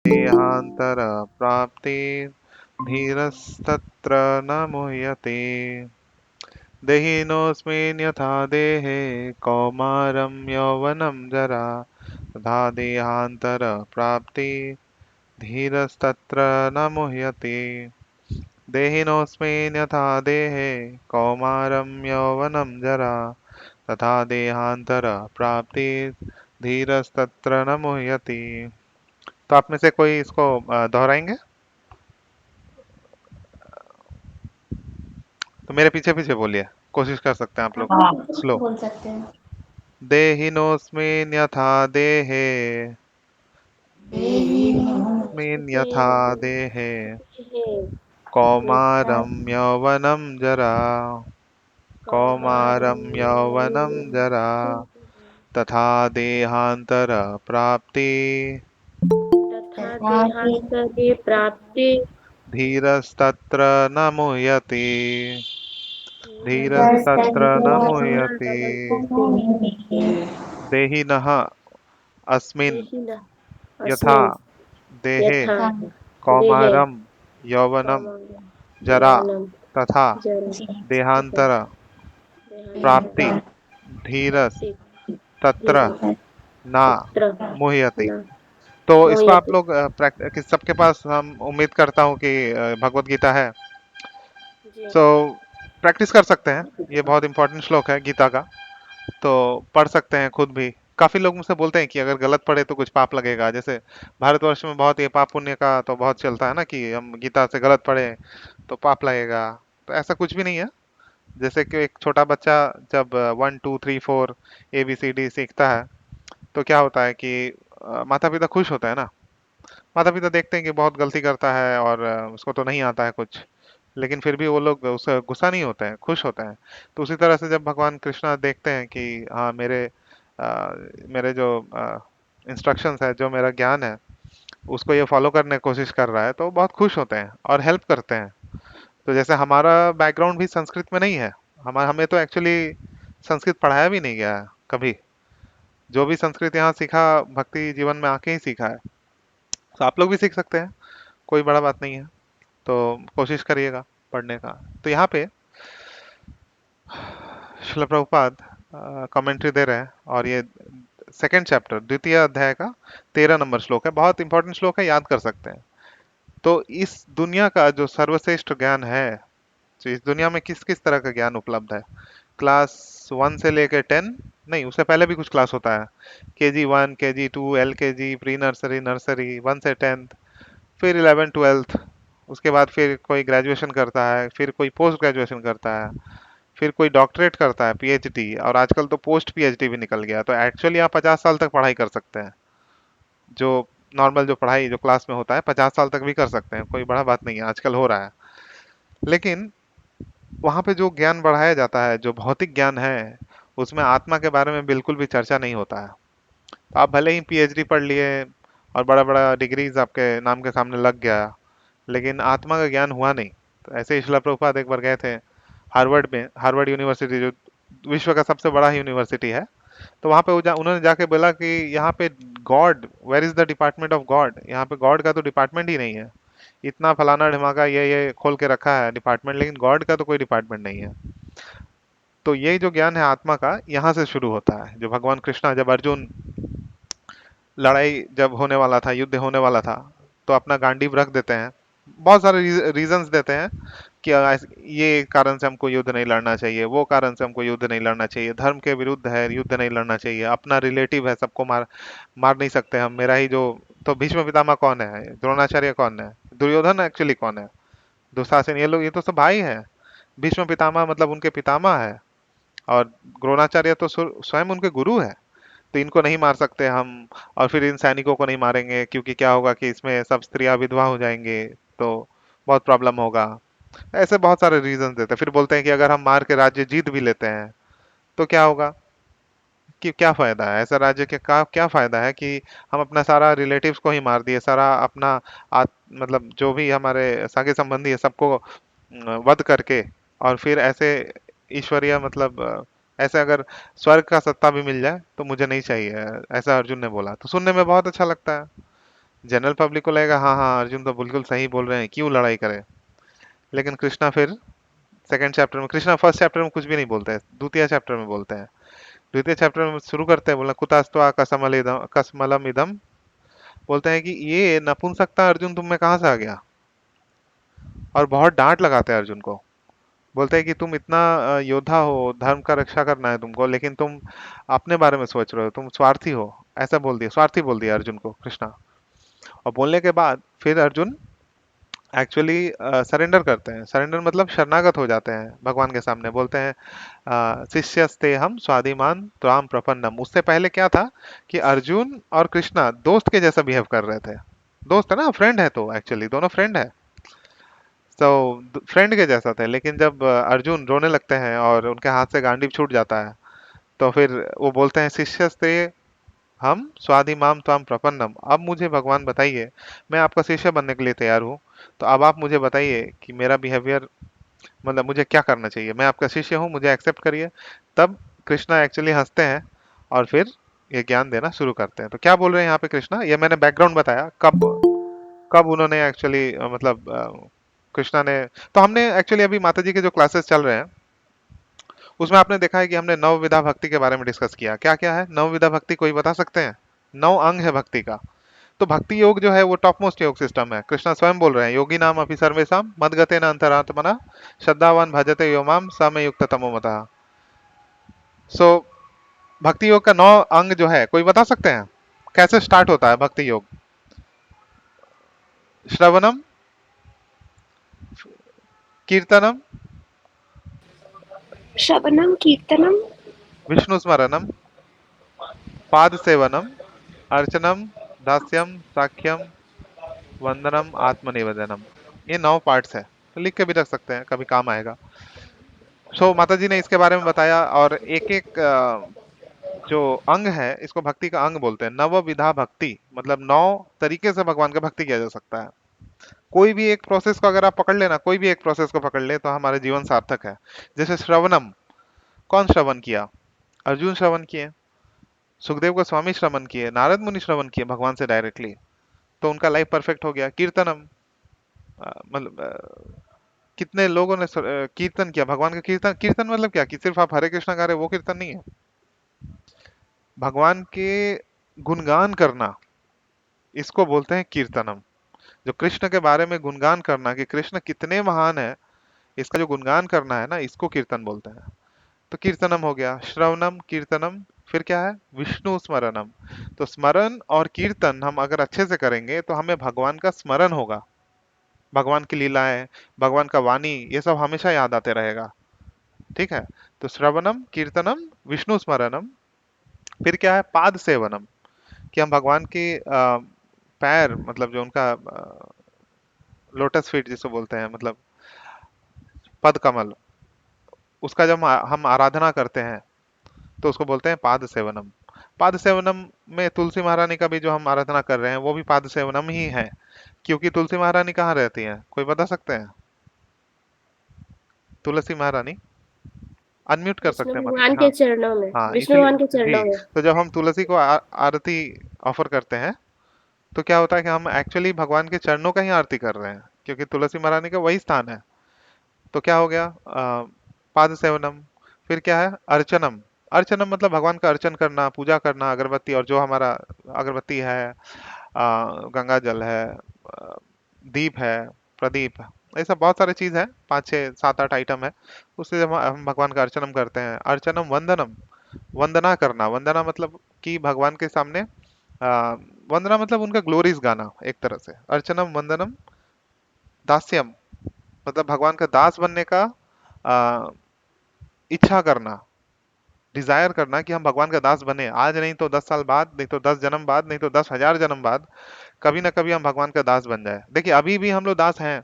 देहांतर प्राप्ति धीरस्तत्र न मुह्यते। देहिनोऽस्मिन् यथा देहे कौमारं यौवनं जरा तथा देहांतर प्राप्ति धीरस्तत्र न मुह्यते। देहिनोऽस्मिन् यथा देहे कौमारं यौवनं जरा तथा देहांतर प्राप्ति धीरस्तत्र न मुह्यति। तो आप में से कोई इसको दोहराएंगे? तो मेरे पीछे पीछे बोलिए, कोशिश कर सकते हैं आप लोग। हाँ, स्लो। बोल सकते हैं। देहिनोऽस्मिन् यथा देहे स्मिन् यथा देहिनोऽस्मिन् देहे यथा कौमारं यौवनं जरा कौमारं यौवनं कौमारं जरा तथा देहांतर प्राप्ति तथा देहान्तरे प्राप्ते धीरस्तत्र न मुह्यति। धीरस्तत्र न मुह्यति। धीरस्तत्र देहिनः अस्मिन् देहिनः यथा अस्मिन् देहे यथा देहे कौमारं यौवनं कौमारं जरा यौवनं तथा जरा तथा देहांतर प्राप्ति देहान्तरं धीरस प्राप्ति तत्र धीरस्तत्र न मुह्यति। न तो इसको आप मुह्यते। लोग सबके पास, हम उम्मीद करता हूँ कि भगवत गीता है। जी सो प्रैक्टिस कर सकते हैं। ये बहुत इंपॉर्टेंट श्लोक है गीता का। तो पढ़ सकते हैं खुद भी। काफी लोग मुझसे बोलते हैं कि अगर गलत पढ़े तो कुछ पाप लगेगा। जैसे भारतवर्ष में बहुत ये पाप पुण्य का तो बहुत चलता है ना, कि हम गीता से गलत पढ़े तो पाप लगेगा। तो ऐसा कुछ भी नहीं है। जैसे कि एक छोटा बच्चा जब 1 2 3 4 ABCD सीखता है, तो क्या होता है कि माता पिता खुश होता है ना। माता पिता देखते हैं कि बहुत गलती करता है और उसको तो नहीं आता है कुछ, लेकिन फिर भी वो लोग उससे गुस्सा नहीं होते हैं, खुश होते हैं। तो उसी तरह से जब भगवान कृष्णा देखते हैं कि हाँ, मेरे जो इंस्ट्रक्शंस है, जो मेरा ज्ञान है, उसको ये फॉलो करने की कोशिश कर रहा है, तो वो बहुत खुश होते हैं और हेल्प करते हैं। तो जैसे हमारा बैकग्राउंड भी संस्कृत में नहीं है। हमें तो एक्चुअली संस्कृत पढ़ाया भी नहीं गया है कभी। जो भी संस्कृत यहाँ सीखा, भक्ति जीवन में आके ही सीखा है। तो आप लोग भी सीख सकते हैं, कोई बड़ा बात नहीं है। तो कोशिश करिएगा पढ़ने का। तो यहाँ पे शिल प्रभुपाद कमेंट्री दे रहे हैं, और ये सेकंड चैप्टर द्वितीय अध्याय का 13 नंबर श्लोक है। बहुत इंपॉर्टेंट श्लोक है, याद कर सकते हैं। तो इस दुनिया का जो सर्वश्रेष्ठ ज्ञान है, तो इस दुनिया में किस किस तरह का ज्ञान उपलब्ध है? क्लास 1 से लेकर 10, नहीं उससे पहले भी कुछ क्लास होता है। KG 1, KG 2, LKG, pre nursery, nursery 1 से 10th, फिर 11 12th। उसके बाद फिर कोई ग्रेजुएशन करता है, फिर कोई पोस्ट ग्रेजुएशन करता है, फिर कोई डॉक्टरेट करता है, PhD, और आजकल तो पोस्ट PhD भी निकल गया। तो एक्चुअली आप 50 साल तक पढ़ाई कर सकते हैं। जो नॉर्मल जो पढ़ाई जो क्लास में होता है, 50 साल तक भी कर सकते हैं, कोई बड़ा बात नहीं है, आजकल हो रहा है। लेकिन वहाँ पे जो ज्ञान बढ़ाया जाता है, जो भौतिक ज्ञान है, उसमें आत्मा के बारे में बिल्कुल भी चर्चा नहीं होता है। तो आप भले ही PhD पढ़ लिए और बड़ा बड़ा डिग्रीज आपके नाम के सामने लग गया, लेकिन आत्मा का ज्ञान हुआ नहीं। तो ऐसे ही शिला प्रभुपाद एक बार गए थे हार्वर्ड में, हार्वर्ड यूनिवर्सिटी जो विश्व का सबसे बड़ा यूनिवर्सिटी है। तो वहाँ पे उन्होंने जाके बोला कि यहाँ पे god, where is the department of god? यहाँ पे गॉड का तो डिपार्टमेंट ही नहीं है। इतना फलाना ढिमाका ये खोल के रखा है डिपार्टमेंट, लेकिन गॉड का तो कोई डिपार्टमेंट नहीं है। तो ये जो ज्ञान है आत्मा का, यहाँ से शुरू होता है। जो भगवान कृष्णा, जब अर्जुन लड़ाई जब होने वाला था, युद्ध होने वाला था, तो अपना गांडीव रख देते हैं। बहुत सारे रीजंस देते हैं कि ये कारण से हमको युद्ध नहीं लड़ना चाहिए, वो कारण से हमको युद्ध नहीं लड़ना चाहिए, धर्म के विरुद्ध है, युद्ध नहीं लड़ना चाहिए, अपना रिलेटिव है, सबको मार मार नहीं सकते हम, मेरा ही जो। तो भीष्म पितामह कौन है? द्रोणाचार्य कौन है? दुर्योधन एक्चुअली कौन है? दुशासन, ये लोग, ये तो सब भाई हैं। भीष्म पितामह मतलब उनके पितामह है, और द्रोणाचार्य तो स्वयं उनके गुरु है। तो इनको नहीं मार सकते हम। और फिर इन सैनिकों को नहीं मारेंगे, क्योंकि क्या होगा कि इसमें सब स्त्रियां विधवा हो जाएंगे, तो बहुत प्रॉब्लम होगा। ऐसे बहुत सारे रीजन देते हैं। फिर बोलते हैं कि अगर हम मार के राज्य जीत भी लेते हैं तो क्या होगा, कि क्या फायदा है ऐसा राज्य के का, क्या फायदा है कि हम अपना सारा रिलेटिव्स को ही मार दिए, सारा अपना मतलब जो भी हमारे सगे संबंधी है सबको वध करके। और फिर ऐसे ईश्वरीय मतलब ऐसे अगर स्वर्ग का सत्ता भी मिल जाए तो मुझे नहीं चाहिए। ऐसा अर्जुन ने बोला, तो सुनने में बहुत अच्छा लगता है। जनरल पब्लिक को लगेगा हाँ हाँ अर्जुन तो बिल्कुल सही बोल रहे हैं, क्यों लड़ाई करे। लेकिन कृष्णा फिर सेकंड चैप्टर में, कृष्णा फर्स्ट चैप्टर में कुछ भी नहीं बोलते हैं, द्वितीय चैप्टर में बोलते हैं। द्वितीय चैप्टर में शुरू करते हैं बोलना कुतास्तवा कसमलम इदम, बोलते हैं कि ये नपुंसकता अर्जुन तुम में कहाँ से आ गया। और बहुत डांट लगाते हैं अर्जुन को, बोलते हैं कि तुम इतना योद्धा हो, धर्म का रक्षा करना है तुमको, लेकिन तुम अपने बारे में सोच रहे हो, तुम स्वार्थी हो। ऐसा बोल दिया, स्वार्थी बोल दिया अर्जुन को कृष्णा। और बोलने के बाद फिर अर्जुन एक्चुअली सरेंडर करते हैं। सरेंडर मतलब शरणागत हो जाते हैं भगवान के सामने, बोलते हैं शिष्यस्ते हम स्वादिमान त्वाम प्रपन्नम। उससे पहले क्या था कि अर्जुन और कृष्णा दोस्त के जैसा बिहेव कर रहे थे। दोस्त है ना, फ्रेंड है, तो एक्चुअली दोनों फ्रेंड है। तो फ्रेंड के जैसा थे, लेकिन जब अर्जुन रोने लगते हैं और उनके हाथ से गांडीव छूट जाता है, तो फिर वो बोलते हैं शिष्यस्ते हम स्वादिमाम त्वाम प्रपन्नम। अब मुझे भगवान बताइए, मैं आपका शिष्य बनने के लिए तैयार हूँ, तो अब आप मुझे बताइए कि मेरा बिहेवियर, मतलब मुझे क्या करना चाहिए, मैं आपका शिष्य हूँ, मुझे एक्सेप्ट करिए। तब कृष्णा एक्चुअली हंसते हैं और फिर ये ज्ञान देना शुरू करते हैं। तो क्या बोल रहे हैं यहाँ पे कृष्णा, ये मैंने बैकग्राउंड बताया कब कब उन्होंने एक्चुअली मतलब कृष्णा ने, तो हमने एक्चुअली अभी माता जी के जो क्लासेस चल रहे हैं उसमें आपने देखा है कि हमने नव विधा भक्ति के बारे में डिस्कस किया। क्या क्या है नव विधा भक्ति, कोई बता सकते हैं। नौ अंग है भक्ति का। तो भक्ति योग जो है वो टॉप मोस्ट योग सिस्टम है। कृष्णा स्वयं बोल रहे हैं योगी नाम अपि सर्वेशम मदगते न अंतरात्मना श्रद्धावान भजते यो माम स मे युक्त तमो मतः। सो भक्ति योग का नौ अंग जो है, कोई बता सकते हैं कैसे स्टार्ट होता है भक्ति योग। श्रवणम, कीर्तनम, श्रवणम कीर्तनम विष्णु स्मरणम, पाद सेवनम, अर्चनम, दास्यम, साख्यम, वंदनम, आत्मनिवेदनम। ये नौ पार्ट्स है, तो लिख के भी रख सकते हैं, कभी काम आएगा। सो माता जी ने इसके बारे में बताया, और एक एक जो अंग है इसको भक्ति का अंग बोलते हैं। नव विधा भक्ति मतलब नौ तरीके से भगवान का भक्ति किया जा सकता है। कोई भी एक प्रोसेस को अगर आप पकड़ लेना, कोई भी एक प्रोसेस को पकड़ ले तो हमारे जीवन सार्थक है। जैसे श्रवणम, कौन श्रवण किया, अर्जुन श्रवण किए, सुखदेव गोस्वामी श्रवण किए, नारद मुनि श्रवण किए भगवान से डायरेक्टली, तो उनका लाइफ परफेक्ट हो गया। कीर्तनम, मतलब कितने लोगों ने कीर्तन किया भगवान का। कीर्तन, कीर्तन मतलब क्या कि सिर्फ आप हरे कृष्णा गा रहे हो, वो कीर्तन नहीं है। भगवान के गुणगान करना, इसको बोलते हैं कीर्तनम। जो कृष्ण के बारे में गुणगान करना कि कृष्ण कितने महान है, इसका जो गुणगान करना है ना, इसको कीर्तन बोलते हैं। तो कीर्तनम हो गया, श्रवणम, कीर्तनम। फिर क्या है, विष्णु स्मरणम। तो स्मरण और कीर्तन हम अगर अच्छे से करेंगे तो हमें भगवान का स्मरण होगा, भगवान की लीलाएं, भगवान का वाणी, ये सब हमेशा याद आते रहेगा। ठीक है। तो श्रवणम, कीर्तनम, विष्णु स्मरणम। फिर क्या है, पाद सेवनम, कि हम भगवान के पैर, मतलब जो उनका लोटस फीट जिसको बोलते हैं, मतलब पद कमल, उसका जब हम आराधना करते हैं तो उसको बोलते हैं पाद सेवनम। पाद सेवनम में तुलसी महारानी का भी जो हम आराधना कर रहे हैं वो भी पाद सेवनम ही है। क्योंकि तुलसी महारानी कहाँ रहती हैं, कोई बता सकते हैं। तुलसी महारानी, अनम्यूट कर विष्णु सकते हैं माता जी, भगवान के हाँ। चरणों में, हाँ विष्णु इसीलिए भगवान के जी, चरणों में। तो जब हम तुलसी को आरती ऑफर करते हैं तो क्या होता है कि हम एक्चुअली भगवान के चरणों का ही आरती कर रहे हैं, क्योंकि तुलसी महारानी का वही स्थान है। तो क्या हो गया, पाद सेवनम। फिर क्या है, अर्चनम। अर्चनम मतलब भगवान का अर्चन करना, पूजा करना, अगरबत्ती, और जो हमारा अगरबत्ती है, गंगा जल है, दीप है, प्रदीप, ऐसा बहुत सारे चीज है, पाँच छः सात आठ आइटम है। उससे जब हम भगवान का अर्चनम करते हैं, अर्चनम वंदनम, वंदना करना। वंदना मतलब कि भगवान के सामने वंदना मतलब उनका ग्लोरीज गाना एक तरह से। अर्चनम वंदनम, दास्यम मतलब भगवान का दास बनने का आ, इच्छा करना, डिजायर करना कि हम भगवान का दास बने, आज नहीं तो 10 साल बाद, नहीं तो 10 जन्म बाद, नहीं तो 10,000 जन्म बाद, कभी ना कभी हम भगवान का दास बन जाए। देखिए अभी भी हम लोग दास हैं,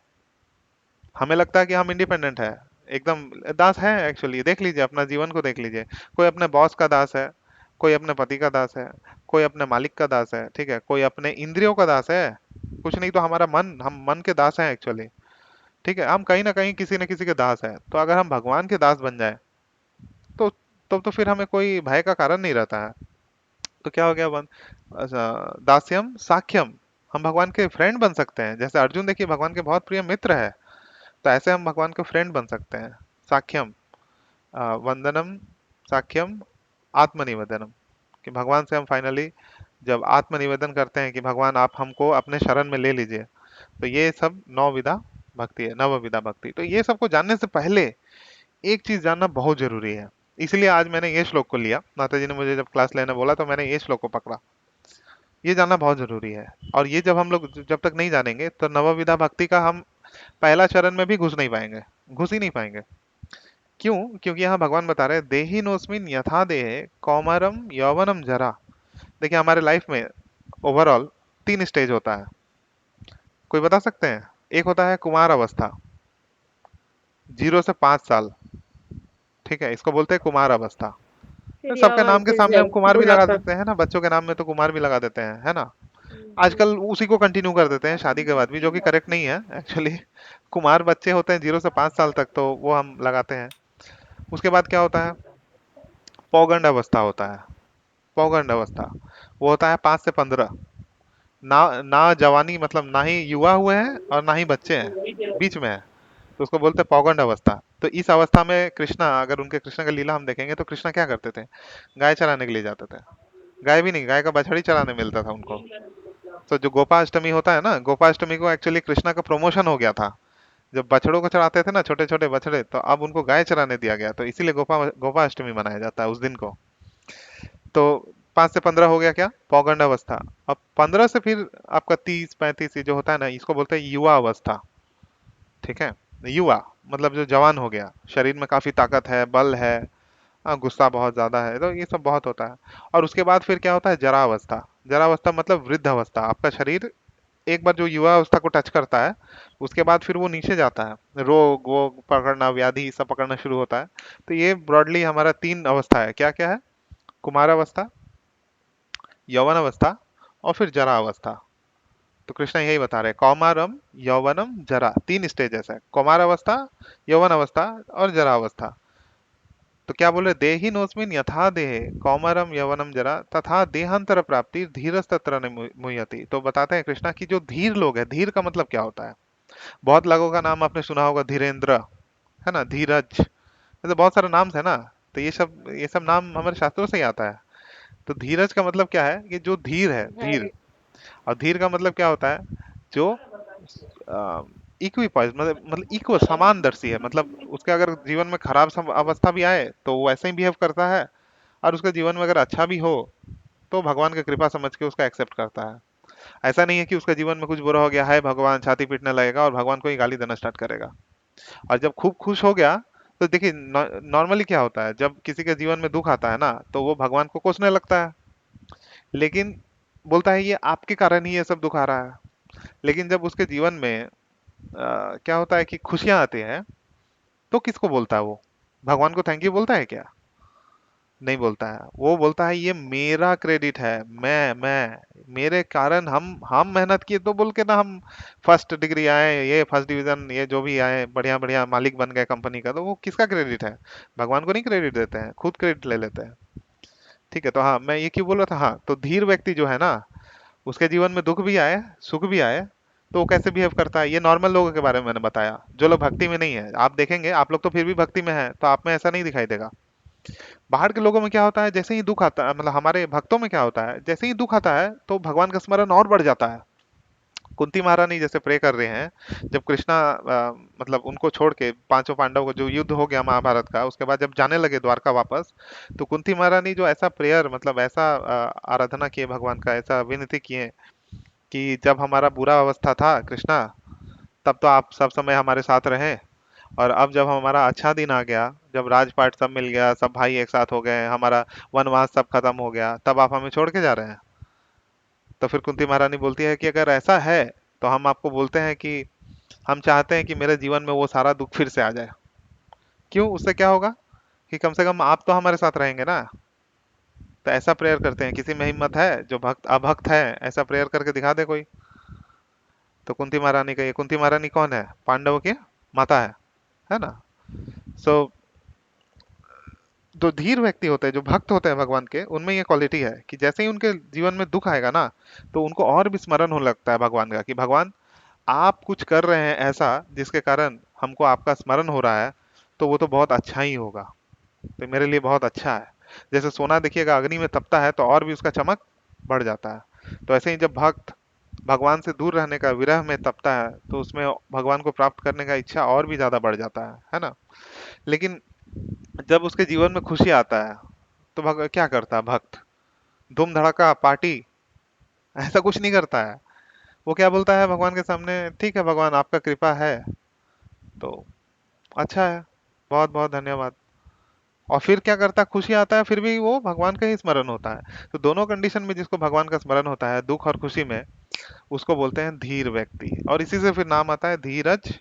हमें लगता है कि हम इंडिपेंडेंट है, एकदम दास है एक्चुअली। देख लीजिए अपना जीवन को देख लीजिए, कोई अपने बॉस का दास है, कोई अपने पति का दास है, कोई अपने मालिक का दास है, ठीक है, कोई अपने इंद्रियों का दास है, कुछ नहीं तो हमारा मन, हम मन के दास हैं एक्चुअली। ठीक है, हम कहीं ना कहीं किसी न किसी के दास हैं। तो अगर हम भगवान के दास बन जाए तो तो फिर हमें कोई भय का कारण नहीं रहता है। तो क्या हो गया, वन दास्यम साख्यम, हम भगवान के फ्रेंड बन सकते हैं। जैसे अर्जुन देखिए भगवान के बहुत प्रिय मित्र है, तो ऐसे हम भगवान के फ्रेंड बन सकते हैं। साख्यम, वंदनम, साख्यम, आत्मनिवेदनम, कि भगवान से हम फाइनली जब आत्मनिवेदन करते हैं कि भगवान आप हमको अपने शरण में ले लीजिए, तो ये सब नौ विधा भक्ति है, नव विधा भक्ति। तो ये सबको जानने से पहले एक चीज जानना बहुत जरूरी है। इसलिए आज मैंने ये श्लोक को लिया, माता जी ने मुझे जब क्लास लेने बोला तो मैंने ये श्लोक को पकड़ा। ये जानना बहुत जरूरी है। और ये जब हम लोग जब तक नहीं जानेंगे तो नवविधा भक्ति का हम पहला चरण में भी घुस नहीं पाएंगे, घुस ही नहीं पाएंगे। क्यों? क्योंकि यहाँ भगवान बता रहे हैं देहि नोस्मिन यथा देहे कौमारम यौवनम जरा। देखिए हमारे लाइफ में ओवरऑल 3 स्टेज होता है। कोई बता सकते हैं? एक होता है कुमार अवस्था, 0 से 5 साल। ठीक है, इसको बोलते हैं कुमार अवस्था। तो फिर सबके यौवन, नाम के फिर सामने हम कुमार भी लगा बुढ़ापा। देते हैं ना, बच्चों के नाम में तो कुमार भी लगा देते हैं, है ना। जी। आजकल उसी को कंटिन्यू कर देते हैं शादी के बाद भी, जो कि करेक्ट नहीं है एक्चुअली। कुमार बच्चे होते हैं 0 से 5 साल तक, तो वो हम लगाते हैं। उसके बाद क्या होता है? पौगंड अवस्था होता है। पौगंड अवस्था वो होता है 5 से 15। ना ना जवानी, मतलब ना ही युवा हुए हैं और ना ही बच्चे हैं, बीच में है। तो उसको बोलते हैं पौगंड अवस्था। तो इस अवस्था में कृष्णा, अगर उनके कृष्ण का लीला हम देखेंगे तो कृष्णा क्या करते थे? गाय चराने के लिए जाते थे। गाय भी नहीं, गाय का बछड़ी चराने मिलता था उनको। तो जो गोपाष्टमी होता है ना, गोपाष्टमी को एक्चुअली कृष्णा का प्रमोशन हो गया था। जब बछड़ों को चढ़ाते थे ना, छोटे छोटे बछड़े, तो अब उनको गाय चराने दिया गया, तो इसीलिए गोपाष्टमी मनाया जाता है उस दिन को। तो 5 से 15 हो गया क्या? पौगंड अवस्था। अब 15 से फिर आपका 30 35 ये जो होता है ना, इसको बोलते हैं युवा अवस्था। ठीक है, युवा मतलब जो जवान हो गया, शरीर में काफी ताकत है, बल है, गुस्सा बहुत ज्यादा है, तो ये सब बहुत होता है। और उसके बाद फिर क्या होता है? जरा अवस्था। जरा अवस्था मतलब वृद्ध अवस्था। आपका शरीर एक बार जो युवा अवस्था को टच करता है, उसके बाद फिर वो नीचे जाता है, रोग वोग पकड़ना, व्याधि सब पकड़ना शुरू होता है। तो ये ब्रॉडली हमारा 3 अवस्था है। क्या क्या है? कुमार अवस्था, यौवन अवस्था, और फिर जरा अवस्था। तो कृष्ण यही बता रहे हैं, कौमारम यौवनम जरा, 3 स्टेजेस है, कौमार अवस्था, यौवन अवस्था और जरा अवस्था। तो क्या बोल रहे? देहि नोस्मिन यथा देहे कौमारम यौवनम जरा तथा देहांतर प्राप्ति धीरज तत्र न मुह्यति। तो बताते हैं कृष्णा कि जो धीर लोग हैं, धीर का मतलब क्या होता है? बहुत लोगों का नाम आपने सुना होगा, धीरेन्द्र, है ना, धीरज, ऐसे बहुत सारे नाम है ना। तो ये सब नाम हमारे शास्त्रों से ही आता है। तो धीरज का मतलब क्या है? कि जो धीर है, धीर। है। और धीर का मतलब क्या होता है? जो इक्विपॉइस, मतलब इक्व, समानदर्शी है। मतलब उसके अगर जीवन में खराब अवस्था भी आए तो वो ऐसे ही बिहेव करता है, और उसके जीवन में अगर अच्छा भी हो तो भगवान की कृपा समझ के उसका एक्सेप्ट करता है। ऐसा नहीं है कि उसके जीवन में कुछ बुरा हो गया है, भगवान छाती पीटने लगेगा और भगवान को ही गाली देना स्टार्ट करेगा। और जब खूब खुश हो गया, तो देखिए नॉर्मली क्या होता है, जब किसी के जीवन में दुख आता है ना, तो वो भगवान को कोसने लगता है। लेकिन बोलता है ये आपके कारण ही ये सब दुख आ रहा है। लेकिन जब उसके जीवन में क्या होता है कि खुशियां आती हैं, तो किसको बोलता है वो? भगवान को थैंक यू बोलता है क्या? नहीं बोलता है। वो बोलता है ये मेरा क्रेडिट है, मैं मेरे कारण हम मेहनत किए तो बोल के ना, हम फर्स्ट डिग्री आए, ये फर्स्ट डिवीजन, ये जो भी आए, बढ़िया बढ़िया मालिक बन गए कंपनी का, तो वो किसका क्रेडिट है? भगवान को नहीं क्रेडिट देते हैं, खुद क्रेडिट ले लेते हैं। ठीक है, तो हाँ, मैं ये क्यों बोल रहा था, हाँ, तो धीर व्यक्ति जो है ना, उसके जीवन में दुख भी आए, सुख भी आए, तो वो कैसे बिहेव करता है, ये नॉर्मल लोगों के बारे में मैंने बताया, जो लोग भक्ति में नहीं है। आप देखेंगे, आप लोग तो फिर भी भक्ति में है, तो आप में ऐसा नहीं दिखाई देगा। बाहर के लोगों में क्या होता है, जैसे ही दुख आता है, मतलब हमारे भक्तों में क्या होता है, जैसे ही दुख आता है तो भगवान का स्मरण और बढ़ जाता है। कुंती महारानी जैसे प्रे कर रहे हैं, जब कृष्णा मतलब उनको छोड़ के, 5 पांडव को जो युद्ध हो गया महाभारत का, उसके बाद जब जाने लगे द्वारका वापस, तो कुंती महारानी जो ऐसा प्रेयर, मतलब ऐसा आराधना किए भगवान का, ऐसा विनती किए कि जब हमारा बुरा अवस्था था कृष्णा, तब तो आप सब समय हमारे साथ रहे, और अब जब हमारा अच्छा दिन आ गया, जब राजपाट सब मिल गया, सब भाई एक साथ हो गए, हमारा वनवास सब खत्म हो गया, तब आप हमें छोड़ के जा रहे हैं। तो फिर कुंती महारानी बोलती है कि अगर ऐसा है, तो हम आपको बोलते हैं कि हम चाहते हैं कि मेरे जीवन में वो सारा दुख फिर से आ जाए। क्यों? उससे क्या होगा कि कम से कम आप तो हमारे साथ रहेंगे ना। तो ऐसा प्रेयर करते हैं। किसी में हिम्मत है जो भक्त अभक्त है, ऐसा प्रेयर करके दिखा दे कोई। तो कुंती महारानी का, ये कुंती महारानी कौन है? पांडवों की माता है ना। सो जो धीर व्यक्ति होते हैं, जो भक्त होते हैं भगवान के, उनमें ये क्वालिटी है कि जैसे ही उनके जीवन में दुख आएगा ना, तो उनको और भी स्मरण होने लगता है भगवान का, कि भगवान आप कुछ कर रहे हैं ऐसा जिसके कारण हमको आपका स्मरण हो रहा है, तो वो तो बहुत अच्छा ही होगा, तो मेरे लिए बहुत अच्छा है। जैसे सोना देखिएगा अग्नि में तपता है तो और भी उसका चमक बढ़ जाता है, तो ऐसे ही जब भक्त भगवान से दूर रहने का विरह में तपता है, तो उसमें भगवान को प्राप्त करने का इच्छा और भी ज्यादा बढ़ जाता है ना। लेकिन जब उसके जीवन में खुशी आता है, तो क्या करता है भक्त? धूम धड़ाका पार्टी ऐसा कुछ नहीं करता है। वो क्या बोलता है भगवान के सामने, ठीक है भगवान आपका कृपा है तो अच्छा है, बहुत बहुत धन्यवाद। और फिर क्या करता है, खुशी आता है फिर भी वो भगवान का ही स्मरण होता है। तो दोनों कंडीशन में जिसको भगवान का स्मरण होता है, दुख और खुशी में, उसको बोलते हैं धीर व्यक्ति, और इसी से फिर नाम आता है धीरज।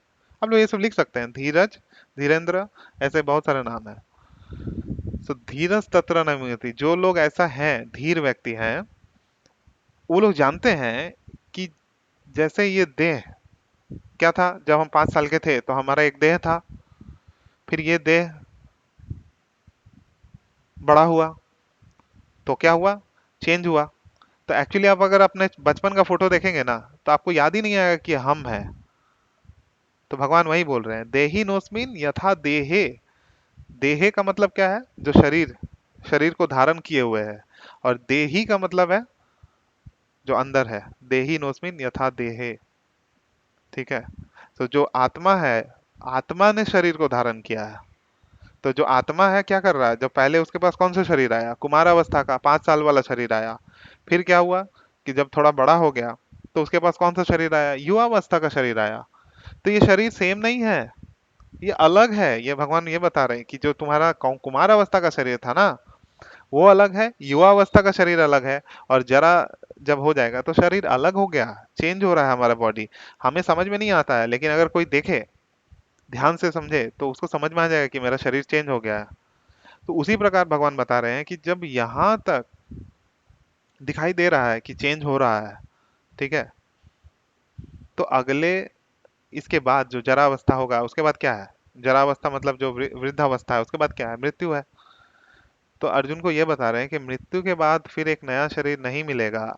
आप लोग ये सब लिख सकते हैं, धीरज, धीरेन्द्र, ऐसे बहुत सारे नाम है। तो धीरज तत्र न मिलती, जो लोग ऐसा हैं, धीर व्यक्ति हैं, वो लोग जानते हैं कि जैसे ये देह, क्या था जब हम 5 साल के थे तो हमारा एक देह था, फिर ये देह बड़ा हुआ, तो क्या हुआ, चेंज हुआ। तो एक्चुअली आप अगर अपने बचपन का फोटो देखेंगे ना, तो आपको याद ही नहीं आएगा कि हम हैं। तो भगवान वही बोल रहे हैं, देही नोस्मिन यथा देहे। देहे का मतलब क्या है, जो शरीर, शरीर को धारण किए हुए है। और देही का मतलब है जो अंदर है, देही नोस्मिन यथा देहे। ठीक है। तो जो आत्मा है, आत्मा ने शरीर को धारण किया है। तो जो आत्मा है क्या कर रहा है, जब पहले उसके पास कौन सा शरीर आया, कुमारावस्था का 5 साल वाला शरीर आया। फिर क्या हुआ कि जब थोड़ा बड़ा हो गया, तो उसके पास कौन सा शरीर आया, युवावस्था का शरीर आया। तो ये शरीर सेम नहीं है, ये अलग है। ये भगवान ये बता रहे हैं कि जो तुम्हारा कुमार अवस्था का शरीर था ना, वो अलग है, युवा अवस्था का शरीर अलग है। और जरा जब हो जाएगा तो शरीर अलग हो गया, चेंज हो रहा है हमारा बॉडी। हमें समझ में नहीं आता है, लेकिन अगर कोई देखे, ध्यान से समझे, तो उसको समझ में आ जाएगा कि मेरा शरीर चेंज हो गया है। तो उसी प्रकार भगवान बता रहे हैं कि जब यहाँ तक दिखाई दे रहा है कि चेंज हो रहा है, ठीक है, तो अगले, इसके बाद जो जरावस्था होगा, उसके बाद क्या है, जरावस्था मतलब जो वृद्धावस्था है, उसके बाद क्या है, मृत्यु है। तो अर्जुन को ये बता रहे हैं कि मृत्यु के बाद फिर एक नया शरीर नहीं मिलेगा,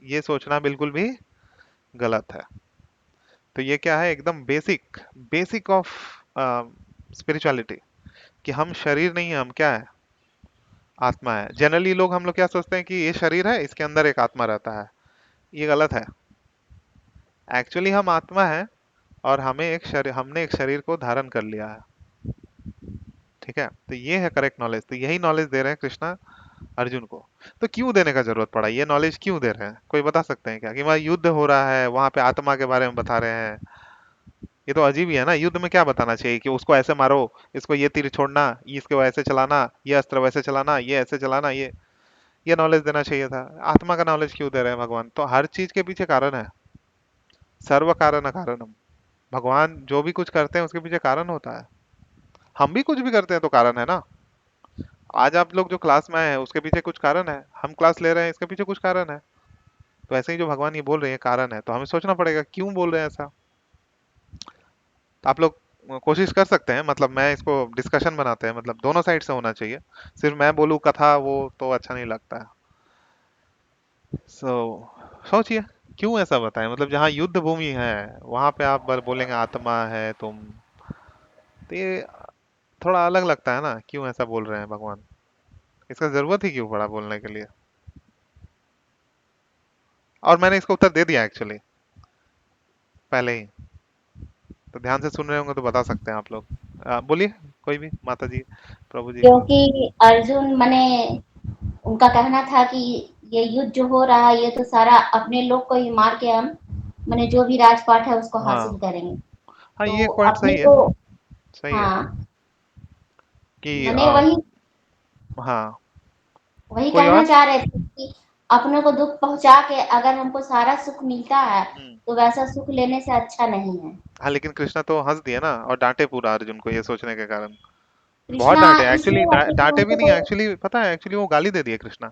ये सोचना बिल्कुल भी गलत है। तो ये क्या है, एकदम बेसिक, बेसिक ऑफ स्पिरिचुअलिटी, कि हम शरीर नहीं है, हम क्या है, आत्मा है। जनरली लोग, हम लोग क्या सोचते हैं कि ये शरीर है, इसके अंदर एक आत्मा रहता है। ये गलत है। एक्चुअली हम आत्मा है, और हमें एक शरीर, हमने एक शरीर को धारण कर लिया है। ठीक है, तो ये है करेक्ट नॉलेज। तो यही नॉलेज दे रहे हैं कृष्णा अर्जुन को। तो क्यों देने का जरूरत पड़ा, ये नॉलेज क्यों दे रहे हैं, कोई बता सकते हैं क्या? कि वहाँ युद्ध हो रहा है, वहां पे आत्मा के बारे में बता रहे हैं। ये तो अजीब ही है ना, युद्ध में क्या बताना चाहिए कि उसको ऐसे मारो, इसको ये तीर छोड़ना, ये इसको ऐसे चलाना, ये अस्त्र वैसे चलाना, ये ऐसे चलाना, ये नॉलेज देना चाहिए था। आत्मा का नॉलेज क्यों दे रहे हैं भगवान? तो हर चीज के पीछे कारण है, सर्व कारण कारणम। भगवान जो भी कुछ करते हैं उसके पीछे कारण होता है। हम भी कुछ भी करते हैं तो कारण है ना। आज आप लोग जो क्लास में आए हैं उसके पीछे कुछ कारण है, हम क्लास ले रहे हैं इसके पीछे कुछ कारण है। तो ऐसे ही जो भगवान ये बोल रहे हैं कारण है, तो हमें सोचना पड़ेगा क्यों बोल रहे हैं ऐसा। तो आप लोग कोशिश कर सकते हैं, मतलब मैं इसको डिस्कशन बनाते हैं, मतलब दोनों साइड से होना चाहिए। सिर्फ मैं बोलूँ कथा, वो तो अच्छा नहीं लगता है। सो सोचिए, क्यों ऐसा बताएं, मतलब जहाँ युद्ध भूमि है वहां पे आप बोलेंगे आत्मा है तुम, तो ये थोड़ा अलग लगता है ना, क्यों ऐसा बोल रहे हैं भगवान? इसका जरूरत ही क्यों पड़ा बोलने के लिए? और मैंने इसका उत्तर दे दिया एक्चुअली पहले ही, तो ध्यान से सुन रहे होंगे तो बता सकते हैं आप लोग। बोलिए, कोई भी, माता जी, प्रभु जी। क्योंकि अर्जुन मने उनका कहना था कि ये युद्ध जो हो रहा है ये तो सारा अपने लोग को ही मार के हम मने जो भी राजपाट है उसको हाँ हासिल करेंगे। हाँ, तो ये पॉइंट अपने सही है, को सही है हाँ कि मने वही हाँ। वही कोई कहना और? चाह रहे थे कि अपने को दुख पहुंचा के अगर हमको सारा सुख मिलता है हम्म। तो वैसा सुख लेने से अच्छा नहीं है। हाँ, लेकिन कृष्णा तो हंस दिए ना, और डांटे पूरा अर्जुन को ये सोचने के कारण। बहुत कृष्णा डांटे एक्चुअली, इसलिए हंसे कि डांटे भी उनको नहीं, तो एक्चुअली पता है, एक्चुअली वो गाली दे दिए कृष्णा।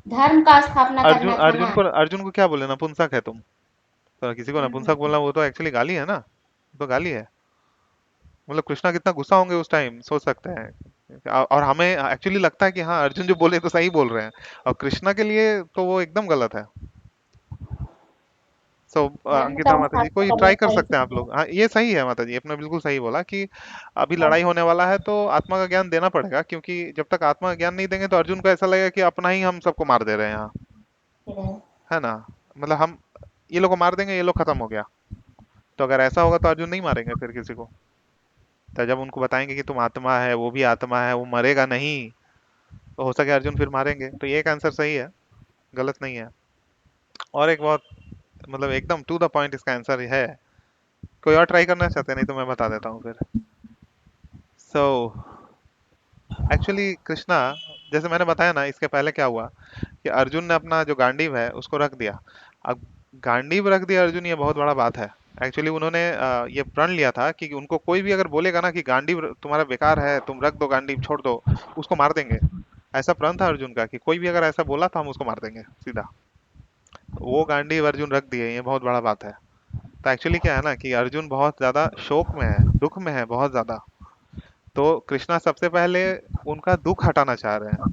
धर्म का स्थापना अर्जुन करना था अर्जुन ना। को, अर्जुन को क्या बोले, नपुंसक है तुम। तो किसी को नपुंसक हम्म। बोलना वो तो एक्चुअली गाली है ना, वो तो गाली है। मतलब कृष्णा कितना गुस्सा होंगे उस टाइम, सोच सकते हैं। और हमें एक्चुअली लगता है कि हाँ अर्जुन जो बोले तो सही बोल रहे हैं, और कृष्णा के लिए तो वो एकदम गलत है। सो मैं अंकिता मतलब उस माता जी, कोई आत्मा का ट्राई कर सही सकते हैं आप से। लोग। हाँ ये सही है माता जी, आपने बिल्कुल सही बोला कि अभी हाँ लड़ाई होने वाला है तो आत्मा का ज्ञान देना पड़ेगा, क्योंकि जब तक आत्मा का ज्ञान नहीं देंगे तो अर्जुन को ऐसा लगेगा कि अपना ही हम सबको मार दे रहे हैं यहाँ, फिर है ना। मतलब हम ये लोग को मार देंगे, ये लोग खत्म हो गया। तो अगर ऐसा होगा तो अर्जुन नहीं मारेंगे फिर किसी को। तो जब उनको बताएंगे कि तुम आत्मा है, वो भी आत्मा है, वो मरेगा नहीं, तो हो सके अर्जुन फिर मारेंगे। तो ये एक आंसर सही है, गलत नहीं है। और एक बहुत मतलब एकदम टू द पॉइंट इसका आंसर है। कोई और ट्राई करना चाहते हैं, नहीं तो मैं बता देता हूँ फिर। सो एक्चुअली कृष्णा, जैसे मैंने बताया ना, इसके पहले क्या हुआ कि अर्जुन ने अपना जो गांडीव है उसको रख दिया। अब गांडीव रख दिया अर्जुन, ये बहुत बड़ा बात है। एक्चुअली उन्होंने ये प्रण लिया था कि उनको कोई भी अगर बोलेगा ना कि गांडीव तुम्हारा बेकार है, तुम रख दो गांडीव, छोड़ दो, उसको मार देंगे। ऐसा प्रण था अर्जुन का कि कोई भी अगर ऐसा बोला तो हम उसको मार देंगे सीधा। वो गांडीव अर्जुन रख दिए, ये बहुत बड़ा बात है। तो एक्चुअली क्या है ना कि अर्जुन बहुत ज्यादा शोक में है, दुख में है बहुत ज्यादा। तो कृष्णा सबसे पहले उनका दुख हटाना चाह रहे हैं।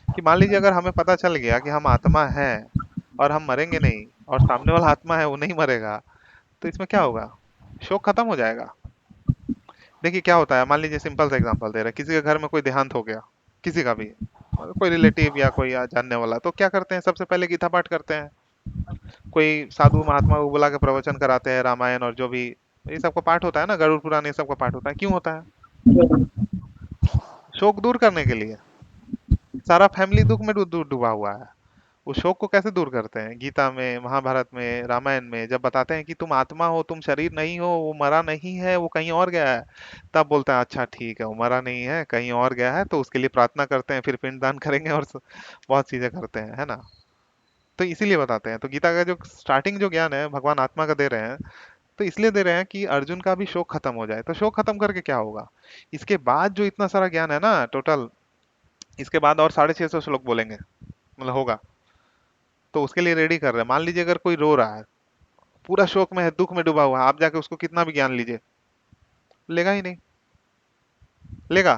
कि मान लीजिए अगर हमें पता चल गया कि हम आत्मा हैं और हम मरेंगे नहीं, और सामने वाला आत्मा है वो नहीं मरेगा, तो इसमें क्या होगा? शोक खत्म हो जाएगा। देखिए क्या होता है, मान लीजिए सिंपल सा एग्जांपल दे रहे हैं, किसी के घर में कोई देहांत हो गया, किसी का भी, मतलब कोई रिलेटिव या कोई जानने वाला, तो क्या करते हैं? सबसे पहले गीता पाठ करते हैं। कोई साधु महात्मा को बुला के प्रवचन कराते हैं, रामायण और जो भी ये सब का पाठ होता है ना, गरुड़ पुराण, ये सब का पाठ होता है। क्यों होता है? शोक दूर करने के लिए। सारा फैमिली दुख में डूबा हुआ है। उस शोक को कैसे दूर करते हैं? गीता में, महाभारत में, रामायण में जब बताते हैं कि तुम आत्मा हो, तुम शरीर नहीं हो, वो मरा नहीं है, वो कहीं और गया है, तब बोलता है अच्छा ठीक है, वो मरा नहीं है, कहीं और गया है, तो उसके लिए प्रार्थना करते हैं, फिर पिंडदान करेंगे और बहुत चीजें करते हैं, है ना। तो इसीलिए बताते हैं। तो गीता का जो स्टार्टिंग जो ज्ञान है भगवान आत्मा का दे रहे हैं, तो इसलिए दे रहे हैं कि अर्जुन का भी शोक खत्म हो जाए। तो शोक खत्म करके क्या होगा? इसके बाद जो इतना सारा ज्ञान है ना टोटल, इसके बाद और 650 श्लोक बोलेंगे, मतलब होगा। तो उसके लिए रेडी कर रहे हैं। मान लीजिए अगर कोई रो रहा है, पूरा शोक में है, दुख में डूबा हुआ है, आप जाके उसको कितना भी ज्ञान लीजिए, लेगा ही नहीं। लेगा?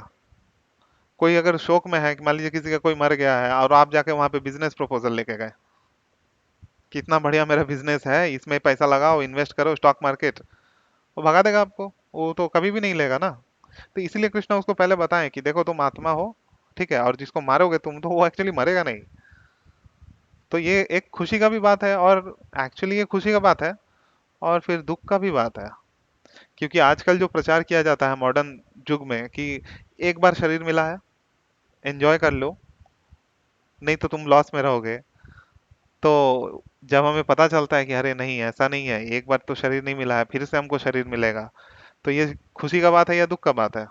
कोई अगर शोक में है कि मान लीजिए किसी का कोई मर गया है, और आप जाके वहां पे बिजनेस प्रपोजल लेके गए, कितना बढ़िया मेरा बिजनेस है, इसमें पैसा लगाओ, इन्वेस्ट करो, स्टॉक मार्केट, वो भगा देगा आपको, वो तो कभी भी नहीं लेगा ना। तो इसलिए कृष्णा उसको पहले बताएं कि देखो तुम आत्मा हो, ठीक है, और जिसको मारोगे तुम, तो वो एक्चुअली मरेगा नहीं। तो ये एक खुशी का भी बात है, और एक्चुअली ये खुशी का बात है, और फिर दुख का भी बात है। क्योंकि आजकल जो प्रचार किया जाता है मॉडर्न युग में कि एक बार शरीर मिला है, एंजॉय कर लो, नहीं तो तुम लॉस में रहोगे। तो जब हमें पता चलता है कि अरे नहीं, ऐसा नहीं है, एक बार तो शरीर नहीं मिला है, फिर से हमको शरीर मिलेगा, तो ये खुशी का बात है या दुख का बात है?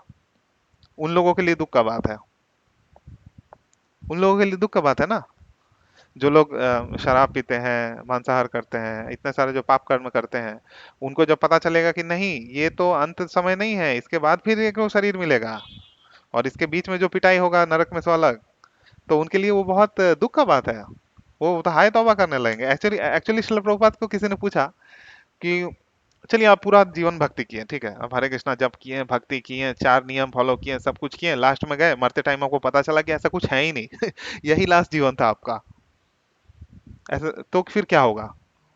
उन लोगों के लिए दुख का बात है। उन लोगों के लिए दुख का बात है ना, जो लोग शराब पीते हैं, मांसाहार करते हैं, इतने सारे जो पाप कर्म करते हैं। उनको जब पता चलेगा कि नहीं, ये तो अंत समय नहीं है, इसके बाद फिर एक वो शरीर मिलेगा, और इसके बीच में जो पिटाई होगा नरक में, सो अलग, तो उनके लिए वो बहुत दुख का बात है। वो तो हाय तौबा करने लगेंगे। एक्चुअली एक्चुअली श्रील प्रभुपाद को किसी ने पूछा कि चलिए आप पूरा जीवन भक्ति किए, ठीक है, अब हरे कृष्णा जप किए, भक्ति किए, 4 नियम फॉलो किए, सब कुछ किए, लास्ट में गए, मरते टाइम आपको पता चला कि ऐसा कुछ है ही नहीं यही लास्ट जीवन था आपका, ऐसा तो फिर क्या होगा?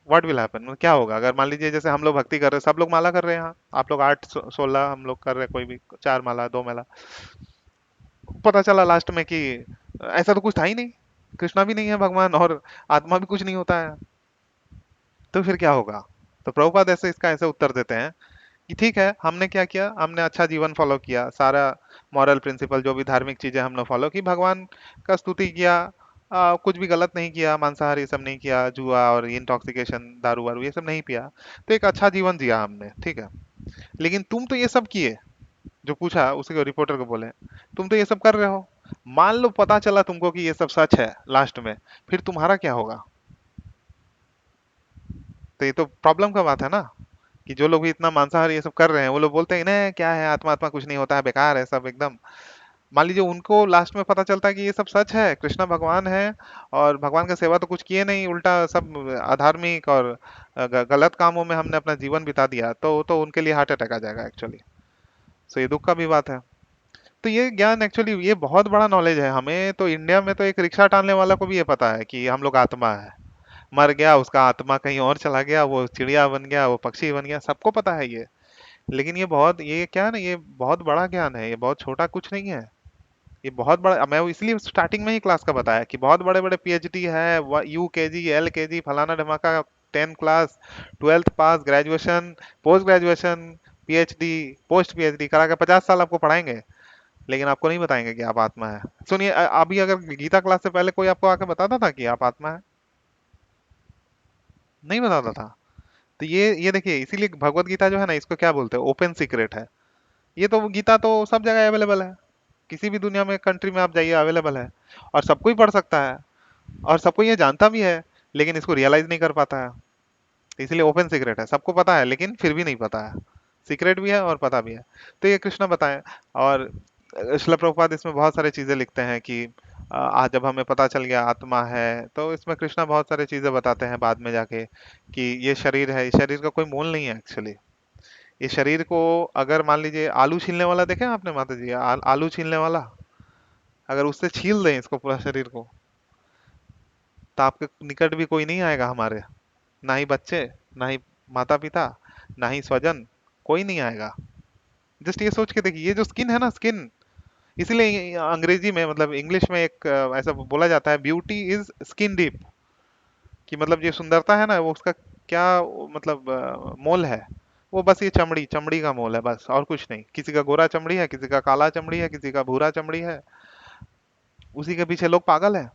What will happen? क्या होगा अगर मान लीजिए जैसे हम लोग भक्ति कर रहे हैं, सब लोग माला कर रहे हैं यहाँ, आप लोग 8 16, हम लोग कर रहे हैं, कोई भी 4 माला, 2 माला, पता चला लास्ट में कि ऐसा तो कुछ था ही नहीं, कृष्णा भी नहीं है भगवान, और आत्मा भी कुछ नहीं होता है, तो फिर क्या होगा? तो प्रभुपाद ऐसे इसका ऐसे उत्तर देते हैं कि ठीक है, हमने क्या किया, हमने अच्छा जीवन फॉलो किया, सारा मॉरल प्रिंसिपल जो भी धार्मिक चीजें हमने फॉलो की, भगवान का स्तुति किया, कुछ भी गलत नहीं किया, मांसाहार ये सब नहीं किया, जुआ और इंटॉक्सिकेशन, दारू वारू ये सब नहीं पिया, तो एक अच्छा जीवन जिया हमने, ठीक है। लेकिन तुम तो ये सब किए, जो पूछा उसी को, रिपोर्टर को बोले, तुम तो ये सब कर रहे हो, मान लो पता चला तुमको कि ये सब सच है लास्ट में, फिर तुम्हारा क्या होगा? तो ये तो प्रॉब्लम का बात है ना, कि जो लोग भी इतना मांसाहार ये सब कर रहे हैं, वो लोग बोलते हैं ना क्या है, आत्मा आत्मा कुछ नहीं होता है, बेकार है सब एकदम। मान लीजिए उनको लास्ट में पता चलता है कि ये सब सच है, कृष्णा भगवान है, और भगवान का सेवा तो कुछ किए नहीं, उल्टा सब अधार्मिक और गलत कामों में हमने अपना जीवन बिता दिया, तो उनके लिए हार्ट अटैक आ जाएगा एक्चुअली। सो ये दुख का भी बात है। तो ये ज्ञान एक्चुअली ये बहुत बड़ा नॉलेज है। हमें तो इंडिया में तो एक रिक्शा टालने वाला को भी ये पता है कि हम लोग आत्मा है, मर गया उसका आत्मा कहीं और चला गया, वो चिड़िया बन गया, वो पक्षी बन गया, सबको पता है ये। लेकिन ये क्या है ना, ये बहुत बड़ा ज्ञान है, ये बहुत छोटा कुछ नहीं है। ये बहुत बड़ा, मैं वो इसलिए स्टार्टिंग में ही क्लास का बताया कि बहुत बड़े बड़े पीएचडी है, यूकेजी एलकेजी फलाना धमाका, 10 class, 12th pass, graduation, post graduation, PhD, post PhD करा के 50 साल आपको पढ़ाएंगे, लेकिन आपको नहीं बताएंगे कि आप आत्मा है। सुनिए, अभी अगर गीता क्लास से पहले कोई आपको आके बताता था कि आप आत्मा है? नहीं बताता था। तो ये देखिए, इसीलिए भगवत गीता जो है ना, इसको क्या बोलते हैं, ओपन सीक्रेट है। ये तो गीता तो सब जगह अवेलेबल है, किसी भी दुनिया में कंट्री में आप जाइए अवेलेबल है, और सब कोई पढ़ सकता है, और सबको ये जानता भी है, लेकिन इसको रियलाइज नहीं कर पाता है। इसलिए ओपन सीक्रेट है, सबको पता है लेकिन फिर भी नहीं पता है। सीक्रेट भी है और पता भी है। तो ये कृष्णा बताएं। और शिला प्रभुपाद इसमें बहुत सारी चीजें लिखते हैं कि आज जब हमें पता चल गया आत्मा है, तो इसमें कृष्णा बहुत सारी चीजें बताते हैं बाद में जाके कि ये शरीर है, इस शरीर का कोई मोल नहीं है एक्चुअली। इस शरीर को, अगर मान लीजिए आलू छीलने वाला देखे हैं आपने माता जी, आलू छीलने वाला, अगर उससे छील दें इसको पूरा शरीर को, तो आपके निकट भी कोई नहीं आएगा हमारे, ना ही बच्चे, ना ही माता पिता, ना ही स्वजन, कोई नहीं आएगा। जस्ट ये सोच के देखिए, ये जो स्किन है ना, स्किन, इसीलिए अंग्रेजी में मतलब इंग्लिश में एक ऐसा बोला जाता है, ब्यूटी इज स्किन डीप, कि मतलब ये सुंदरता है ना, वो उसका क्या मतलब मोल है, वो बस ये चमड़ी, चमड़ी का मोल है बस, और कुछ नहीं। किसी का गोरा चमड़ी है, किसी का काला चमड़ी है, किसी का भूरा चमड़ी है, उसी के पीछे लोग पागल है।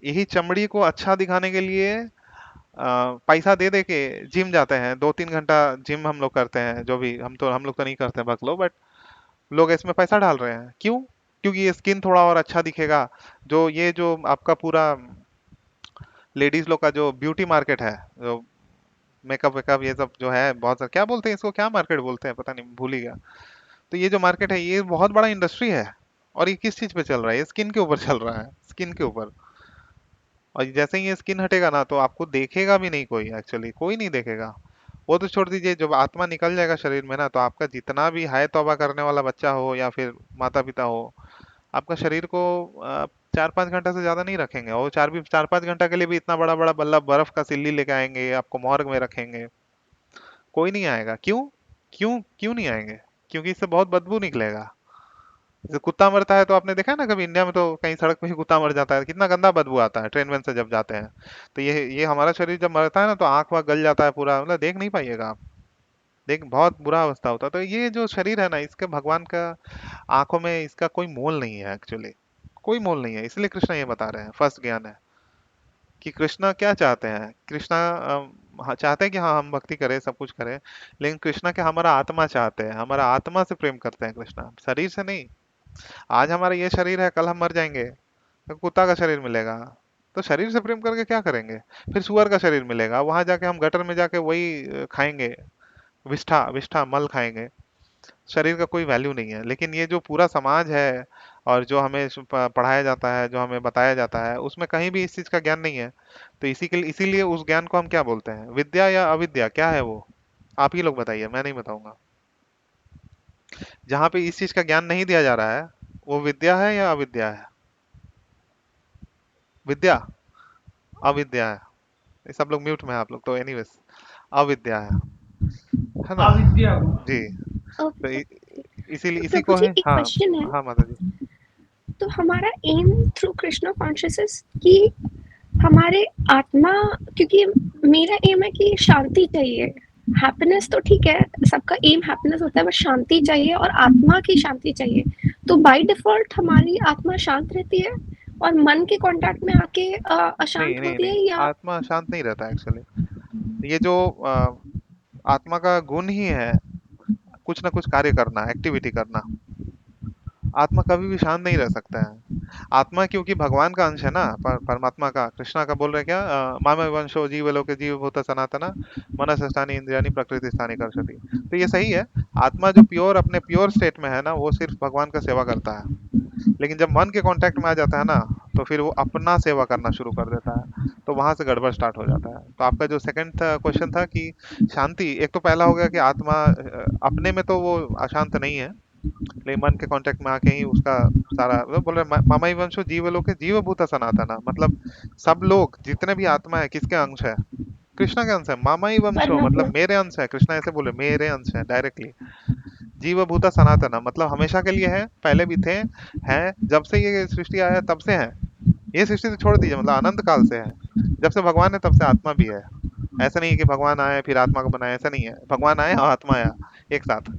यही चमड़ी को अच्छा दिखाने के लिए पैसा दे दे के जिम जाते हैं, 2-3 घंटा जिम हम लोग करते हैं, जो भी हम लोग तो नहीं करते बक लो, बट लोग इसमें पैसा डाल रहे हैं, क्यों? क्योंकि ये स्किन थोड़ा और अच्छा दिखेगा। जो ये जो आपका पूरा लेडीज लोग का जो ब्यूटी मार्केट है, जो मेकअप वेकअप ये सब जो है, बहुत सारा, क्या बोलते हैं इसको, क्या मार्केट बोलते हैं पता नहीं, भूल ही गया। तो ये जो मार्केट है, ये बहुत बड़ा इंडस्ट्री है। और ये किस चीज पे चल रहा है? ये स्किन के ऊपर चल रहा है, स्किन के ऊपर। और जैसे ही ये स्किन हटेगा ना, तो आपको देखेगा भी नहीं कोई, एक्चुअली कोई नहीं देखेगा। वो तो छोड़ दीजिए, जब आत्मा निकल जाएगा शरीर में ना, तो आपका जितना भी हाय तौबा करने वाला बच्चा हो या फिर माता पिता हो, आपका शरीर को 4-5 घंटा से ज्यादा नहीं रखेंगे। और 4-5 घंटा के लिए भी इतना बड़ा बड़ा बल्ला बर्फ का सिल्ली लेके आएंगे, आपको मॉर्ग में रखेंगे, कोई नहीं आएगा। क्यों? क्यों क्यों नहीं आएंगे? क्योंकि इससे बहुत बदबू निकलेगा। जैसे कुत्ता मरता है, तो आपने देखा है ना कभी, इंडिया में तो कहीं सड़क पे ही कुत्ता मर जाता है, कितना गंदा बदबू आता है ट्रेन वेन से जब जाते हैं। तो ये हमारा शरीर जब मरता है ना, तो आंख वाँख गल जाता है पूरा, मतलब देख नहीं पाइएगा आप। देख, बहुत बुरा अवस्था होता है। तो ये जो शरीर है ना, इसके भगवान का आंखों में इसका कोई मोल नहीं है एक्चुअली, कोई मोल नहीं है। इसलिए कृष्णा ये बता रहे हैं, फर्स्ट ज्ञान है कि कृष्णा क्या चाहते हैं। कृष्णा हाँ, चाहते हैं कि हाँ हम भक्ति करें, सब कुछ करें, लेकिन कृष्णा क्या, हमारा आत्मा चाहते हैं, हमारा आत्मा से प्रेम करते हैं कृष्णा, शरीर से नहीं। आज हमारा ये शरीर है, कल हम मर जाएंगे, तो कुत्ता का शरीर मिलेगा, तो शरीर से प्रेम करके क्या करेंगे? फिर सुअर का शरीर मिलेगा, वहां जाके हम गटर में जाके वही खाएंगे, विष्ठा विष्ठा मल खाएंगे। शरीर का कोई वैल्यू नहीं है। लेकिन ये जो पूरा समाज है, और जो हमें पढ़ाया जाता है, जो हमें बताया जाता है, उसमें कहीं भी इस चीज का ज्ञान नहीं है। तो इसीलिए उस ज्ञान को हम क्या बोलते हैं, विद्या या अविद्या, क्या है वो? आप ही लोग बताइए, मैं नहीं बताऊंगा। जहाँ पे इस चीज का ज्ञान नहीं दिया जा रहा है, वो विद्या है या अविद्या है? विद्या, अविद्या है। ये सब लोग म्यूट में हैं आप लोग, तो एनीवेज, अविद्या है ना? अविद्या। जी। तो तो इसीलिए इसी प्रभु को जी है, एक हाँ। क्वेश्चन है। हाँ माता जी। तो हमारा एम थ्रू कृष्णा कॉन्शियसनेस कि हमारे आत्मा, क्योंकि मेरा एम है कि शांति चाहिए, हैप्पीनेस तो ठीक है, सबका एम हैप्पीनेस होता है, बस शांति चाहिए और आत्मा की शांति चाहिए। तो बाय डिफॉल्ट हमारी आत्मा शांत रहती है और मन के कांटेक्ट में आके नहीं अशांत नहीं होती नहीं, है, या आत्मा शांत नहीं रहता एक्चुअली। ये जो आत्मा का गुण ही है कुछ ना कुछ कार्य करना, एक्टिविटी करना। आत्मा कभी भी शांत नहीं रह सकता है। आत्मा क्योंकि भगवान का अंश है ना, परमात्मा का, कृष्णा का बोल रहे हैं क्या, मामे वंशो जीवलोके जीव भूत सनातना, मनसष्टानि इंद्रियाणि प्रकृति स्थानि कर्षति। तो ये सही है। आत्मा जो प्योर, अपने प्योर स्टेट में है ना, वो सिर्फ भगवान का सेवा करता है। लेकिन जब मन के कांटेक्ट में आ जाता है ना, तो फिर वो अपना सेवा करना शुरू कर देता है। तो वहां से गड़बड़ स्टार्ट हो जाता है। तो आपका जो सेकंड क्वेश्चन था कि शांति, एक तो पहला हो गया कि आत्मा अपने में तो वो अशांत नहीं है, लेकिन मन के कांटेक्ट में आके ही उसका सारा वो बोल रहे मामा वंशो जीवलोके जीवभूत सनातना, मतलब सब लोग जितने भी आत्मा है किसके अंश है? कृष्णा के अंश है। मामा ही वंशो वरना मतलब क्या। मेरे अंश है, कृष्णा ऐसे बोले मेरे अंश है डायरेक्टली। जीव भूता सनातना मतलब हमेशा के लिए है, पहले भी थे, हैं, जब से ये सृष्टि आया तब से है। ये सृष्टि तो छोड़ दीजिए, मतलब अनंत काल से है। जब से भगवान है तब से आत्मा भी है। ऐसा नहीं है कि भगवान आए फिर आत्मा को बनाया, ऐसा नहीं है, भगवान आए और आत्मा आया एक साथ।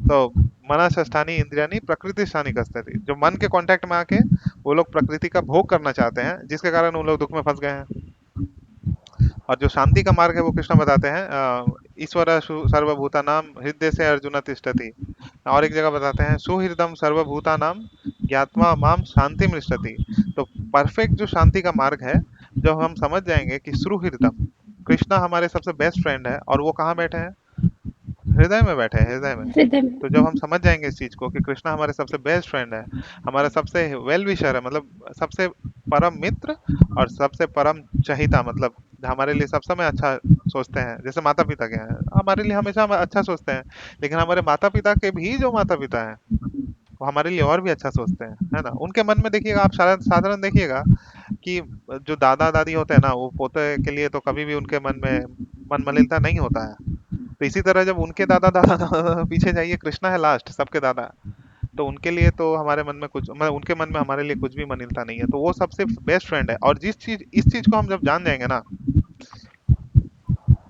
तो मना षष्ठानी इंद्रियानी प्रकृति स्थानी कसते, जो मन के कांटेक्ट में आके वो लोग प्रकृति का भोग करना चाहते हैं, जिसके कारण वो लोग दुख में फंस गए हैं। और जो शांति का मार्ग है वो कृष्ण बताते हैं, ईश्वर सर्वभूता नाम हृदय से अर्जुन तिष्ठति। और एक जगह बताते हैं सुहृदम सर्वभूता नाम ज्ञात्वा माम शांति मृष्टति। तो परफेक्ट जो शांति का मार्ग है, जब हम समझ जाएंगे कि सुहृदम कृष्णा हमारे सबसे बेस्ट फ्रेंड है, और वो कहाँ बैठे हैं? हृदय में बैठे हैं, हृदय में। हृदय में। तो जब हम समझ जाएंगे इस चीज को कि कृष्णा हमारे सबसे बेस्ट फ्रेंड है, हमारा सबसे वेल विशर है, मतलब सबसे परम मित्र, और सबसे परम चहिता, मतलब हमारे लिए सब समय अच्छा सोचते हैं, जैसे माता पिता के हैं हमारे लिए हमेशा हम अच्छा सोचते हैं। लेकिन हमारे माता पिता के भी जो माता पिता हैं वो हमारे लिए और भी अच्छा सोचते हैं, है ना। उनके मन में देखिएगा आप, साधारण साधारण देखिएगा कि जो दादा दादी होते हैं ना, वो पोते के लिए तो कभी भी उनके मन में मन मलिनता नहीं होता है। तो इसी तरह जब उनके दादा दादा पीछे जाइए, कृष्णा है लास्ट सबके दादा, तो उनके लिए तो हमारे मन में कुछ, मतलब उनके मन में हमारे लिए कुछ भी मलिनता नहीं है, तो वो सबसे बेस्ट फ्रेंड है। और जिस चीज इस चीज को हम जब जान जाएंगे ना,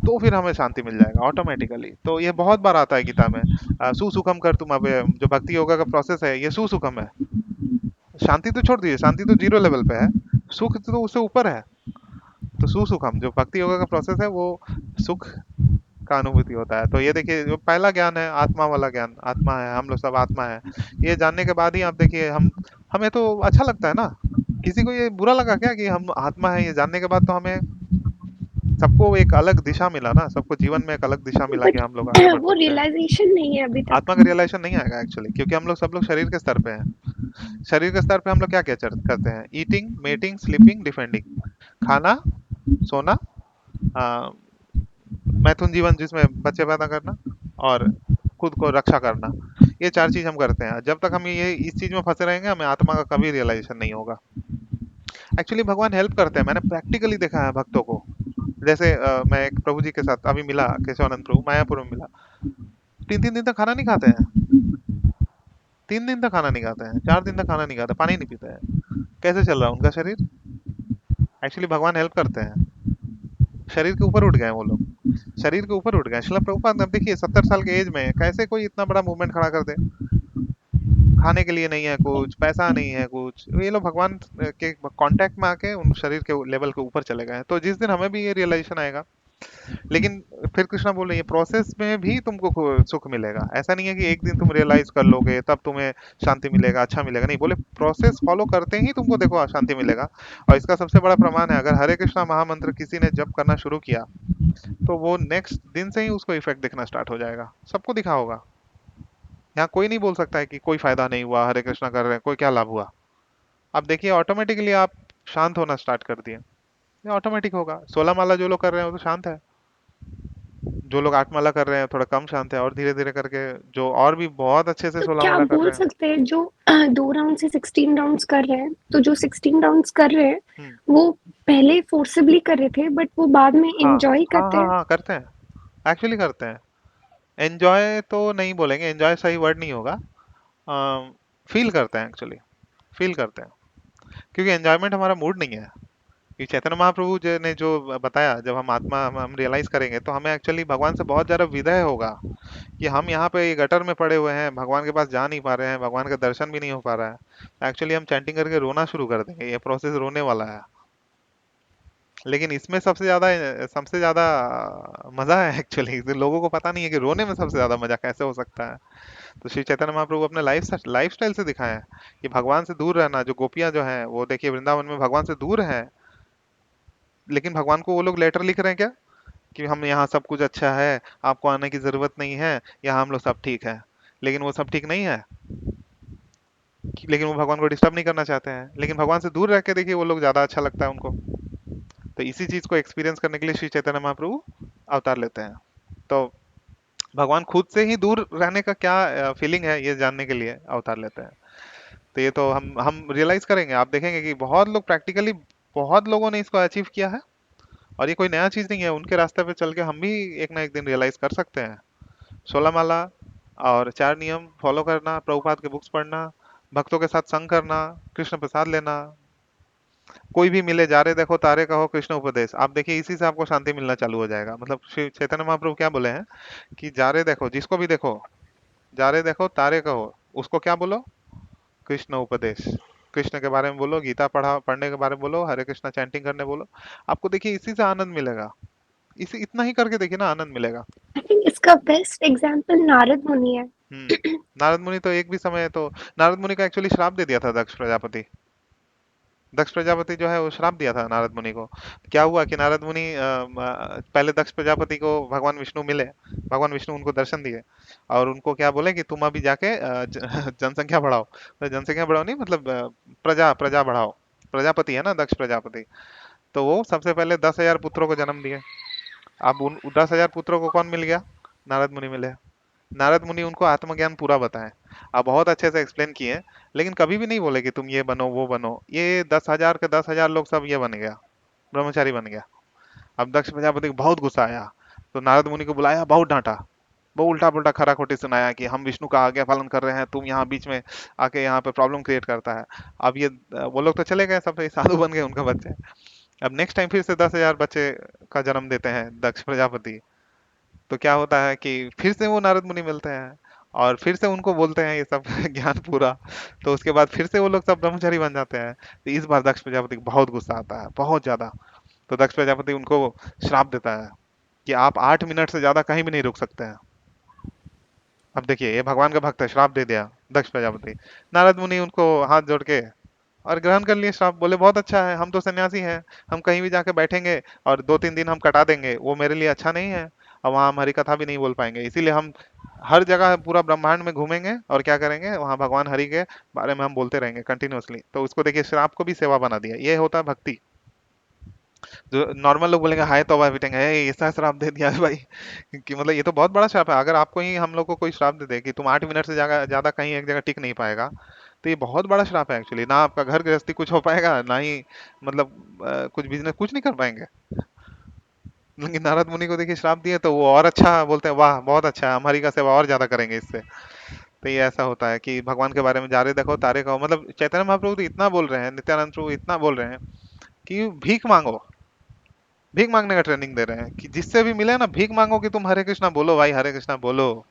तो फिर हमें शांति मिल जाएगा ऑटोमेटिकली। तो ये बहुत बार आता है गीता में, सुसुखम कर तुम अब, जो भक्ति योगा का प्रोसेस है ये सुसुखम है। शांति तो छोड़ दीजिए, शांति तो जीरो लेवल पे है, सुख तो उससे ऊपर है। तो सुसुखम जो भक्ति योगा का प्रोसेस है वो सुख का अनुभूति होता है। तो ये देखिए जो पहला ज्ञान है आत्मा वाला ज्ञान, आत्मा है, हम लोग सब आत्मा है, ये जानने के बाद ही आप देखिए हम, हमें तो अच्छा लगता है ना। किसी को ये बुरा लगा क्या कि हम आत्मा है, ये जानने के बाद तो हमें सबको एक अलग दिशा मिला ना, सबको जीवन में एक अलग दिशा मिला कि बट हम लोग आगे बढ़ वो सकते हैं। रियलाइजेशन नहीं है अभी आत्मा तक। का रियलाइजेशन नहीं आएगा एक्चुअली, क्योंकि हम लोग सब लोग शरीर के स्तर पे हैं। शरीर के स्तर पे हम लोग क्या क्या करते हैं? ईटिंग, मेटिंग, स्लीपिंग, डिफेंडिंग, खाना, सोना, आ, मैथुन जीवन जिसमें बच्चे पैदा करना, और खुद को रक्षा करना। ये चार चीज हम करते हैं। जब तक हम ये इस चीज में फंसे रहेंगे हमें आत्मा का कभी रियलाइजेशन नहीं होगा। एक्चुअली भगवान हेल्प करते हैं, मैंने प्रैक्टिकली देखा है भक्तों को। जैसे मैं एक प्रभु जी के साथ अभी मिला, केशवानंद प्रभु मायापुर में मिला। 3 3 दिन तक खाना नहीं खाते हैं, 3 दिन तक खाना नहीं खाते हैं, 4 दिन तक खाना नहीं खाते, पानी नहीं पीते हैं। कैसे चल रहा है उनका शरीर? एक्चुअली भगवान हेल्प करते हैं। शरीर के ऊपर उठ गए हैं वो लोग, शरीर के ऊपर उठ गए। शिला प्रभुपाद अब देखिए 70 साल के एज में कैसे कोई इतना बड़ा मूवमेंट खड़ा कर दे। खाने के लिए नहीं है कुछ, पैसा नहीं है कुछ, ये लोग भगवान के कांटेक्ट में आके उन शरीर के लेवल के ऊपर चले गए हैं। तो जिस दिन हमें भी ये रियलाइजेशन आएगा, लेकिन फिर कृष्णा बोल रहे हैं प्रोसेस में भी तुमको सुख मिलेगा। ऐसा नहीं है कि एक दिन तुम रियलाइज कर लोगे तब तुम्हें शांति मिलेगा, अच्छा मिलेगा, नहीं, बोले प्रोसेस फॉलो करते ही तुमको देखो शांति मिलेगा। और इसका सबसे बड़ा प्रमाण है, अगर हरे कृष्णा महामंत्र किसी ने जप करना शुरू किया तो वो नेक्स्ट दिन से ही उसको इफेक्ट दिखना स्टार्ट हो जाएगा, सबको दिखा होगा। यहाँ कोई नहीं बोल सकता है कि कोई फायदा नहीं हुआ, हरे कृष्णा कर रहे हैं कोई क्या लाभ हुआ। अब देखिए ऑटोमेटिकली आप शांत होना स्टार्ट कर दिए, ये ऑटोमेटिक होगा। 16 माला जो लोग कर रहे हैं वो तो शांत है, जो लोग 8 माला कर रहे हैं थोड़ा कम शांत है, और धीरे धीरे करके जो और भी बहुत अच्छे से तो सोलह क्या माला कर बोल रहे हैं। सकते हैं जो 2 राउंड से 16 राउंड्स कर रहे हैं, तो जो 16 राउंड्स कर रहे हैं, हम्म। वो पहले फोर्सिबली कर रहे थे बट वो बाद में हाँ एन्जॉय हाँ करते हाँ हैं। हाँ करते हैं, एक्चुअली करते हैं। एंजॉय तो नहीं बोलेंगे, एंजॉय सही वर्ड नहीं होगा। फील करते हैं एक्चुअली, फील करते हैं, क्योंकि एंजॉयमेंट हमारा मूड नहीं है। ये चैतन्य महाप्रभु जी ने जो बताया, जब हम आत्मा हम रियलाइज करेंगे तो हमें एक्चुअली भगवान से बहुत ज्यादा विदय होगा कि हम यहाँ पे ये गटर में पड़े हुए हैं, भगवान के पास जा नहीं पा रहे हैं, भगवान का दर्शन भी नहीं हो पा रहा है। एक्चुअली हम चैंटिंग करके रोना शुरू कर देंगे, ये प्रोसेस रोने वाला है। लेकिन इसमें सबसे ज्यादा मजा है एक्चुअली, लोगों को पता नहीं है कि रोने में सबसे ज्यादा मजा कैसे हो सकता है। तो श्री चैतन्य महाप्रभु अपने लाइफ स्टाइल से दिखाए हैं कि भगवान से दूर रहना। जो गोपियां जो हैं वो देखिए वृंदावन में भगवान से दूर हैं, लेकिन भगवान को वो लोग लेटर लिख रहे हैं क्या कि हम यहाँ सब कुछ अच्छा है, आपको आने की जरूरत नहीं है, यहाँ हम लोग सब ठीक है। लेकिन वो सब ठीक नहीं है, लेकिन वो भगवान को डिस्टर्ब नहीं करना चाहते हैं। लेकिन भगवान से दूर रह के देखिए वो लोग ज्यादा अच्छा लगता है उनको। तो इसी चीज को एक्सपीरियंस करने के लिए श्री चैतन्य महाप्रभु अवतार लेते हैं। तो भगवान खुद से ही दूर रहने का क्या फीलिंग है ये जानने के लिए अवतार लेते हैं। तो ये तो हम रियलाइज करेंगे, आप देखेंगे कि बहुत लोग प्रैक्टिकली, बहुत लोगों ने इसको अचीव किया है। और ये कोई नया चीज नहीं है, उनके रास्ते पे चल के हम भी एक ना एक दिन रियलाइज कर सकते हैं। 16 माला और 4 नियम फॉलो करना, प्रभुपाद के बुक्स पढ़ना, भक्तों के साथ संग करना, कृष्ण प्रसाद लेना, कोई भी मिले जा रे देखो तारे कहो कृष्ण उपदेश, आप देखिए इसी से आपको शांति मिलना चालू हो जाएगा। मतलब श्री चैतन्य महाप्रभु क्या बोले हैं कि जा रे देखो, जिसको भी देखो, जा रे देखो तारे कहो, उसको क्या बोलो, कृष्ण उपदेश, कृष्ण के बारे में बोलो, गीता पढ़ने के बारे में बोलो, हरे कृष्णा चैंटिंग करने बोलो। आपको देखिए इसी से आनंद मिलेगा, इसी इतना ही करके देखिए ना, आनंद मिलेगा। आई थिंक इसका बेस्ट एग्जांपल नारद मुनि है। नारद मुनि तो एक भी समय तो, नारद मुनि का एक्चुअली श्राप दे दिया था दक्ष प्रजापति। दक्ष प्रजापति जो है वो श्राप दिया था नारद मुनि को। क्या हुआ कि नारद मुनि पहले दक्ष प्रजापति को भगवान विष्णु मिले, भगवान विष्णु उनको दर्शन दिए और उनको क्या बोले कि तुम अभी जाके जनसंख्या बढ़ाओ। तो जनसंख्या बढ़ाओ नहीं, मतलब प्रजा प्रजा बढ़ाओ। प्रजापति है ना दक्ष प्रजापति, तो वो सबसे पहले 10,000 पुत्रों को जन्म दिए। अब उन 10,000 पुत्रों को कौन मिल गया, नारद मुनि मिले। नारद मुनि उनको आत्मज्ञान पूरा बताएं, आप बहुत अच्छे से एक्सप्लेन किए, लेकिन कभी भी नहीं बोले कि तुम ये बनो वो बनो। ये 10,000 के 10,000 लोग सब ये बन गया, ब्रह्मचारी बन गया। अब दक्ष प्रजापति को बहुत गुस्सा आया, तो नारद मुनि को बुलाया, बहुत डांटा, बहुत उल्टा पुल्टा खरा खोटी सुनाया कि हम विष्णु का आज्ञा पालन कर रहे हैं, तुम यहाँ बीच में आके यहाँ पे प्रॉब्लम क्रिएट करता है। अब ये वो लोग तो चले गए, सब साधु बन गए उनके बच्चे। अब नेक्स्ट टाइम फिर से 10,000 बच्चे का जन्म देते हैं दक्ष प्रजापति। तो क्या होता है कि फिर से वो नारद मुनि मिलते हैं और फिर से उनको बोलते हैं ये सब ज्ञान पूरा। तो उसके बाद फिर से वो लोग सब ब्रह्मचारी बन जाते हैं। तो इस बार दक्ष प्रजापति को बहुत गुस्सा आता है, बहुत ज्यादा। तो दक्ष प्रजापति उनको श्राप देता है कि आप 8 मिनट से ज्यादा कहीं भी नहीं रुक सकते हैं। अब देखिए ये भगवान का भक्त है, श्राप दे दिया दक्ष प्रजापति। नारद मुनि उनको हाथ जोड़ के और ग्रहण कर लिए श्राप, बोले बहुत अच्छा है, हम तो सन्यासी हैं, हम कहीं भी जाके बैठेंगे और 2-3 दिन हम कटा देंगे, वो मेरे लिए अच्छा नहीं है। और वहाँ हम हरी कथा भी नहीं बोल पाएंगे, इसीलिए हम हर जगह पूरा ब्रह्मांड में घूमेंगे और क्या करेंगे, वहाँ भगवान हरि के बारे में हम बोलते रहेंगे कंटिन्यूअसली। तो उसको देखिए श्राप को भी सेवा बना दिया, ये होता है भक्ति। जो नॉर्मल लोग बोलेंगे हाय तौबा पीटेंगे, "ए, ऐसा श्राप दे दिया है भाई"। कि मतलब ये तो बहुत बड़ा श्राप है। अगर आपको ही हम लोग को कोई श्राप दे दे कि तुम 8 मिनट से ज्यादा ज्यादा कहीं एक जगह टिक नहीं पाएगा, तो ये बहुत बड़ा श्राप है एक्चुअली। ना आपका घर गृहस्थी कुछ हो पाएगा, ना ही मतलब कुछ बिजनेस कुछ नहीं कर पाएंगे। लेकिन नारद मुनि को देखिए श्राप दिए तो वो और अच्छा बोलते हैं, वाह बहुत अच्छा है, हमारी का सेवा और ज्यादा करेंगे इससे। तो ये ऐसा होता है कि भगवान के बारे में जा रहे देखो तारे कहो, मतलब चैतन्य महाप्रभु तो इतना बोल रहे हैं, नित्यानंद प्रभु इतना बोल रहे हैं कि भीख मांगो, भीख मांगने का ट्रेनिंग दे रहे हैं कि जिससे भी मिले ना भीख मांगो कि तुम हरे कृष्णा बोलो भाई, हरे कृष्णा बोलो।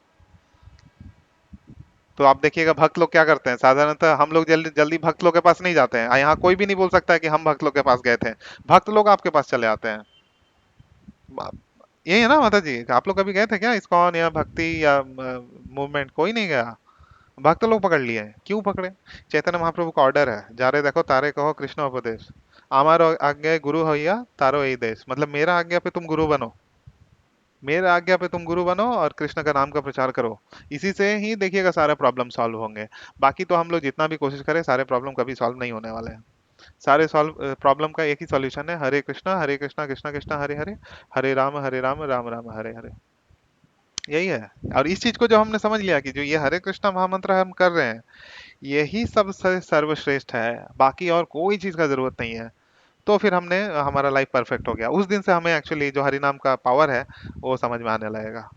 तो आप देखिएगा भक्त लोग क्या करते हैं, साधारणतः हम लोग जल्दी जल्दी भक्त लोग के पास नहीं जाते हैं। यहाँ कोई भी नहीं बोल सकता है कि हम भक्त लोग के पास गए थे, भक्त लोग आपके पास चले आते हैं। यही है ना माता जी, आप लोग कभी गए थे क्या इस्कॉन या भक्ति या मूवमेंट? कोई नहीं गया, भक्त लोग पकड़ लिए हैं। क्यों पकड़े? चैतन्य महाप्रभु का ऑर्डर है, जा रे देखो तारे कहो कृष्ण उपदेश, आमार आज्ञा गुरु होइया तारो यही देश, मतलब मेरा आज्ञा पे तुम गुरु बनो, मेरे आज्ञा पे तुम गुरु बनो और कृष्ण का नाम का प्रचार करो। इसी से ही देखिएगा सारे प्रॉब्लम सॉल्व होंगे। बाकी तो हम लोग जितना भी कोशिश करें सारे प्रॉब्लम कभी सॉल्व नहीं होने वाले हैं। सारे सॉल्व प्रॉब्लम का एक ही सॉल्यूशन है, हरे कृष्णा कृष्णा कृष्णा हरे हरे, हरे राम राम राम हरे हरे। यही है। और इस चीज को जब हमने समझ लिया कि जो ये हरे कृष्णा महामंत्र हम कर रहे हैं, यही सबसे सर्वश्रेष्ठ है, बाकी और कोई चीज का जरूरत नहीं है, तो फिर हमने हमारा लाइफ परफेक्ट हो गया। उस दिन से हमें एक्चुअली जो हरि नाम का पावर है वो समझ में आने लगेगा।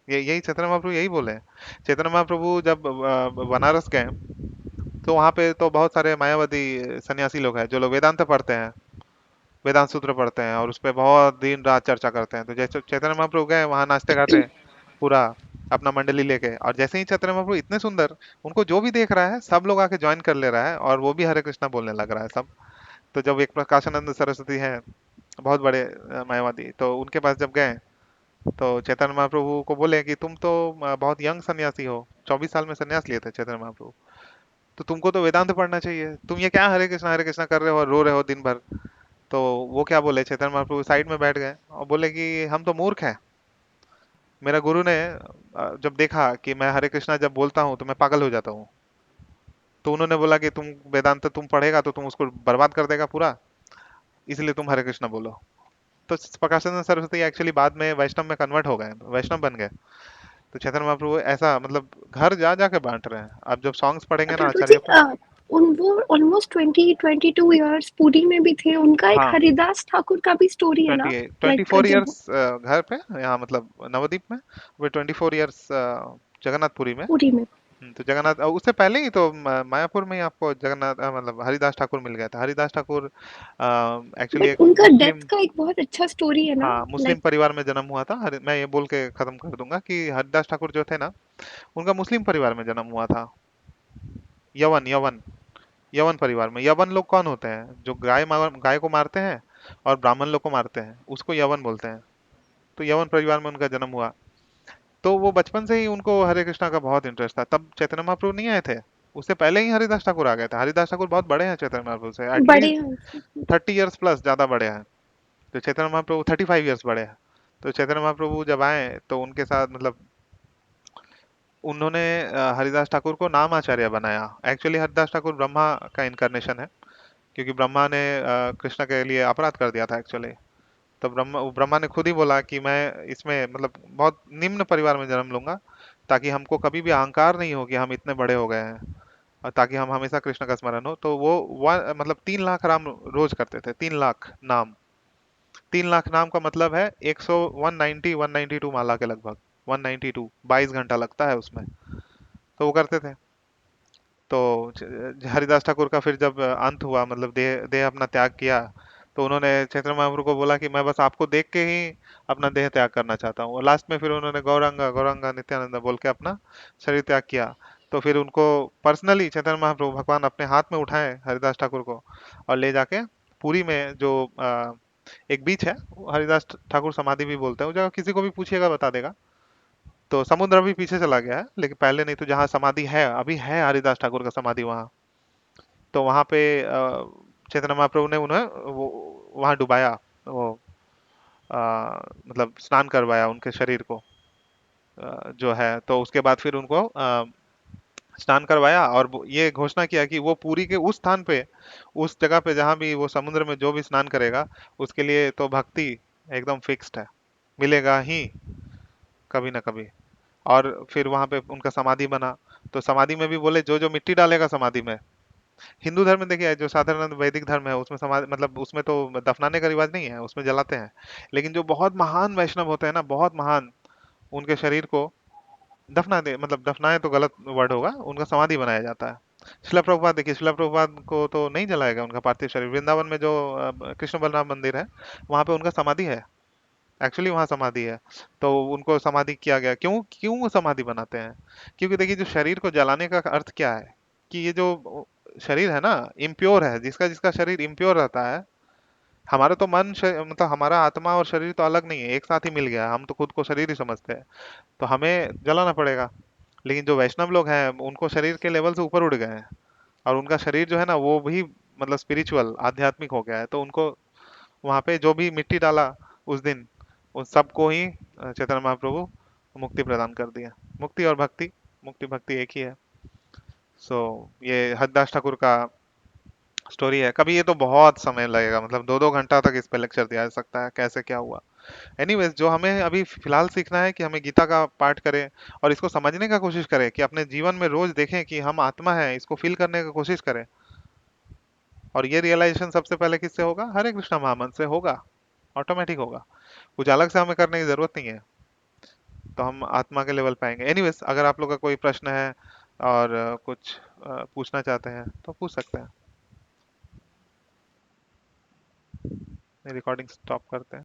ये यही चैतन्य महाप्रभु यही बोले। चैतन्य महाप्रभु जब बनारस गए, तो वहाँ पे तो बहुत सारे मायावादी सन्यासी लोग हैं जो लोग वेदांत पढ़ते हैं, वेदांत सूत्र पढ़ते हैं और उस पर बहुत दिन रात चर्चा करते हैं। तो जैसे चैतन्य महाप्रभु गए वहाँ नाचते गाते पूरा अपना मंडली लेके, और जैसे ही चैतन्य महाप्रभु इतने सुंदर, उनको जो भी देख रहा है सब लोग आके ज्वाइन कर ले रहा है और वो भी हरे कृष्णा बोलने लग रहा है सब। तो जब एक प्रकाशानंद सरस्वती हैं, बहुत बड़े मायावादी, तो उनके पास जब गए तो चैतन्य महाप्रभु को बोले कि तुम तो बहुत यंग सन्यासी हो, 24 साल में सन्यास लिए थे चैतन्य महाप्रभु, तो तुमको तो वेदांत पढ़ना चाहिए, तुम ये क्या हरे कृष्णा कर रहे हो और रो रहे हो दिन भर। तो वो क्या बोले, चैतन्य महाप्रभु साइड में बैठ गए और बोले कि हम तो मूर्ख हैं, मेरा गुरु ने जब देखा कि मैं हरे कृष्णा जब बोलता हूँ तो मैं पागल हो जाता हूँ, तो उन्होंने बोला कि तुम वेदांत तुम पढ़ेगा तो तुम उसको बर्बाद कर देगा पूरा, इसलिए तुम हरे कृष्णा बोलो। तो प्रकाशानंद सरस्वती एक्चुअली बाद में वैष्णव में कन्वर्ट हो गए, वैष्णव बन गए। तो चैतन्य महाप्रभु ऐसा मतलब घर जा जाके बांट रहे हैं। आप जब सॉन्ग्स पढ़ेंगे ना ठाकुर जी, आचार्य पे। वो ऑलमोस्ट 20-22 इयर्स पुरी में भी थे। उनका एक हाँ, हरिदास ठाकुर का भी स्टोरी है ना, 24 जब इयर्स घर पे, यहाँ मतलब नवद्वीप में। वे 24 इयर्स जगन्नाथपुरी में। पुरी में। तो जगन्नाथ उससे पहले ही तो मायापुर में ही आपको जगन्नाथ मतलब हरिदास ठाकुर मिल गया था। हरिदास ठाकुर एक्चुअली बट एक उनका डेथ मुस्लिम, का एक बहुत अच्छा स्टोरी है ना, हाँ मुस्लिम लाइक परिवार में जन्म हुआ था। मैं ये बोल के खत्म कर दूंगा कि हरिदास ठाकुर जो थे ना, उनका मुस्लिम परिवार में जन्म हुआ था। यवन यवन यवन परिवार में। यवन लोग कौन होते हैं? जो गाय को मारते हैं और ब्राह्मण लोग को मारते हैं, उसको यवन बोलते हैं। तो यवन परिवार में उनका जन्म हुआ। तो वो बचपन से ही उनको हरे कृष्णा का बहुत इंटरेस्ट था। तब चैतन्य महाप्रभु नहीं आए थे, उससे पहले ही हरिदास ठाकुर आ गए थे। हरिदास ठाकुर बहुत बड़े हैं चैतन्य महाप्रभु से, बड़े एटलीस्ट हैं। 30 इयर्स प्लस ज्यादा बड़े हैं। तो चैतन्य महाप्रभु 35 इयर्स बड़े हैं। तो चैतन्य महाप्रभु जब आए तो उनके साथ मतलब उन्होंने हरिदास ठाकुर को नाम आचार्य बनाया। एक्चुअली हरिदास ठाकुर ब्रह्मा का इनकारनेशन है, क्योंकि ब्रह्मा ने कृष्ण के लिए अपराध कर दिया था एक्चुअली। तो ब्रह्मा ने खुद ही बोला कि मैं इसमें मतलब बहुत निम्न परिवार में जन्म लूंगा, ताकि हमको कभी भी अहंकार नहीं हो कि हम इतने बड़े हो गए हैं, और ताकि हम हमेशा कृष्ण का स्मरण हो। तो वो मतलब 3 लाख नाम रोज करते थे। 3 लाख नाम। 3 लाख नाम का मतलब है 190 192 माला के लगभग। 192 22 घंटा लगता है उसमें। तो वो करते थे। तो हरिदास ठाकुर का फिर जब अंत हुआ, मतलब देह देह अपना त्याग किया, तो उन्होंने चैतन्य महाप्रभु को बोला कि मैं बस आपको देख के ही अपना देह त्याग करना चाहता हूँ। और लास्ट में फिर उन्होंने गौरांगा गौरांगा नित्यानंद बोल के अपना शरीर त्याग किया। तो फिर उनको पर्सनली चैतन्य महाप्रभु भगवान अपने हाथ में उठाए हरिदास ठाकुर को, और ले जाके पुरी में जो एक बीच है, वो हरिदास ठाकुर समाधि भी बोलते हैं। वो जगह किसी को भी पूछिएगा बता देगा। तो समुद्र अभी पीछे चला गया है, लेकिन पहले नहीं तो जहाँ समाधि है अभी है हरिदास ठाकुर का समाधि वहाँ। तो वहाँ पे चैतन्य महाप्रभु ने उन्हें वो वहाँ डुबाया। वो अ, मतलब स्नान करवाया उनके शरीर को, जो है। तो उसके बाद फिर उनको स्नान करवाया, और ये घोषणा किया कि वो पूरी के उस स्थान पे, उस जगह पे जहाँ भी वो समुद्र में जो भी स्नान करेगा, उसके लिए तो भक्ति एकदम फिक्स्ड है, मिलेगा ही कभी ना कभी। और फिर वहां पे उनका समाधि बना। तो समाधि में भी बोले जो जो मिट्टी डालेगा समाधि में। हिंदू धर्म में देखिए, जो साधारण वैदिक धर्म है उसमें समाधि मतलब उसमें तो दफनाने का रिवाज नहीं है, उसमें जलाते हैं। लेकिन जो बहुत महान वैष्णव होते हैं ना, बहुत महान, उनके शरीर को दफना दे मतलब दफनाए तो गलत वर्ड होगा, उनका समाधि बनाया जाता है। शिला प्रभुपाद देखिए, शिला प्रभुपाद को तो नहीं जलाएगा उनका पार्थिव शरीर। वृंदावन में जो कृष्ण बलराम मंदिर है, वहां पे उनका समाधि है। एक्चुअली वहां समाधि है। तो उनको समाधि किया गया। क्यों क्यों वो समाधि बनाते हैं? क्योंकि देखिए, जो शरीर को जलाने का अर्थ क्या है, कि ये जो शरीर है ना, इम्प्योर है। जिसका जिसका शरीर इम्प्योर रहता है, हमारा तो मतलब हमारा आत्मा और शरीर तो अलग नहीं है, एक साथ ही मिल गया। हम तो खुद को शरीर ही समझते हैं, तो हमें जलाना पड़ेगा। लेकिन जो वैष्णव लोग हैं, उनको शरीर के लेवल से ऊपर उठ गए हैं, और उनका शरीर जो है ना, वो भी मतलब स्पिरिचुअल आध्यात्मिक हो गया है। तो उनको वहां पे जो भी मिट्टी डाला उस दिन, उन सबको ही चैतन्य महाप्रभु मुक्ति प्रदान कर दिया। मुक्ति और भक्ति, मुक्ति भक्ति एक ही है। सो ये हरिदास ठाकुर का स्टोरी है। कभी ये तो बहुत समय लगेगा, मतलब 2-2 घंटा तक इस पे लेक्चर दिया जा सकता है कैसे क्या हुआ। एनीवेज, जो हमें अभी फिलहाल सीखना है कि हमें गीता का पाठ करें, और इसको समझने का कोशिश करें, कि अपने जीवन में रोज देखें कि हम आत्मा है, इसको फील करने की कोशिश करें। और ये रियलाइजेशन सबसे पहले किससे होगा? हरे कृष्णा महामंत्र से होगा। ऑटोमेटिक होगा। कुछ अलग से हमें करने की जरूरत नहीं है। तो हम आत्मा के लेवल पे आएंगे। एनीवेज, अगर आप लोग का कोई प्रश्न है और कुछ पूछना चाहते हैं तो पूछ सकते हैं। रिकॉर्डिंग स्टॉप करते हैं।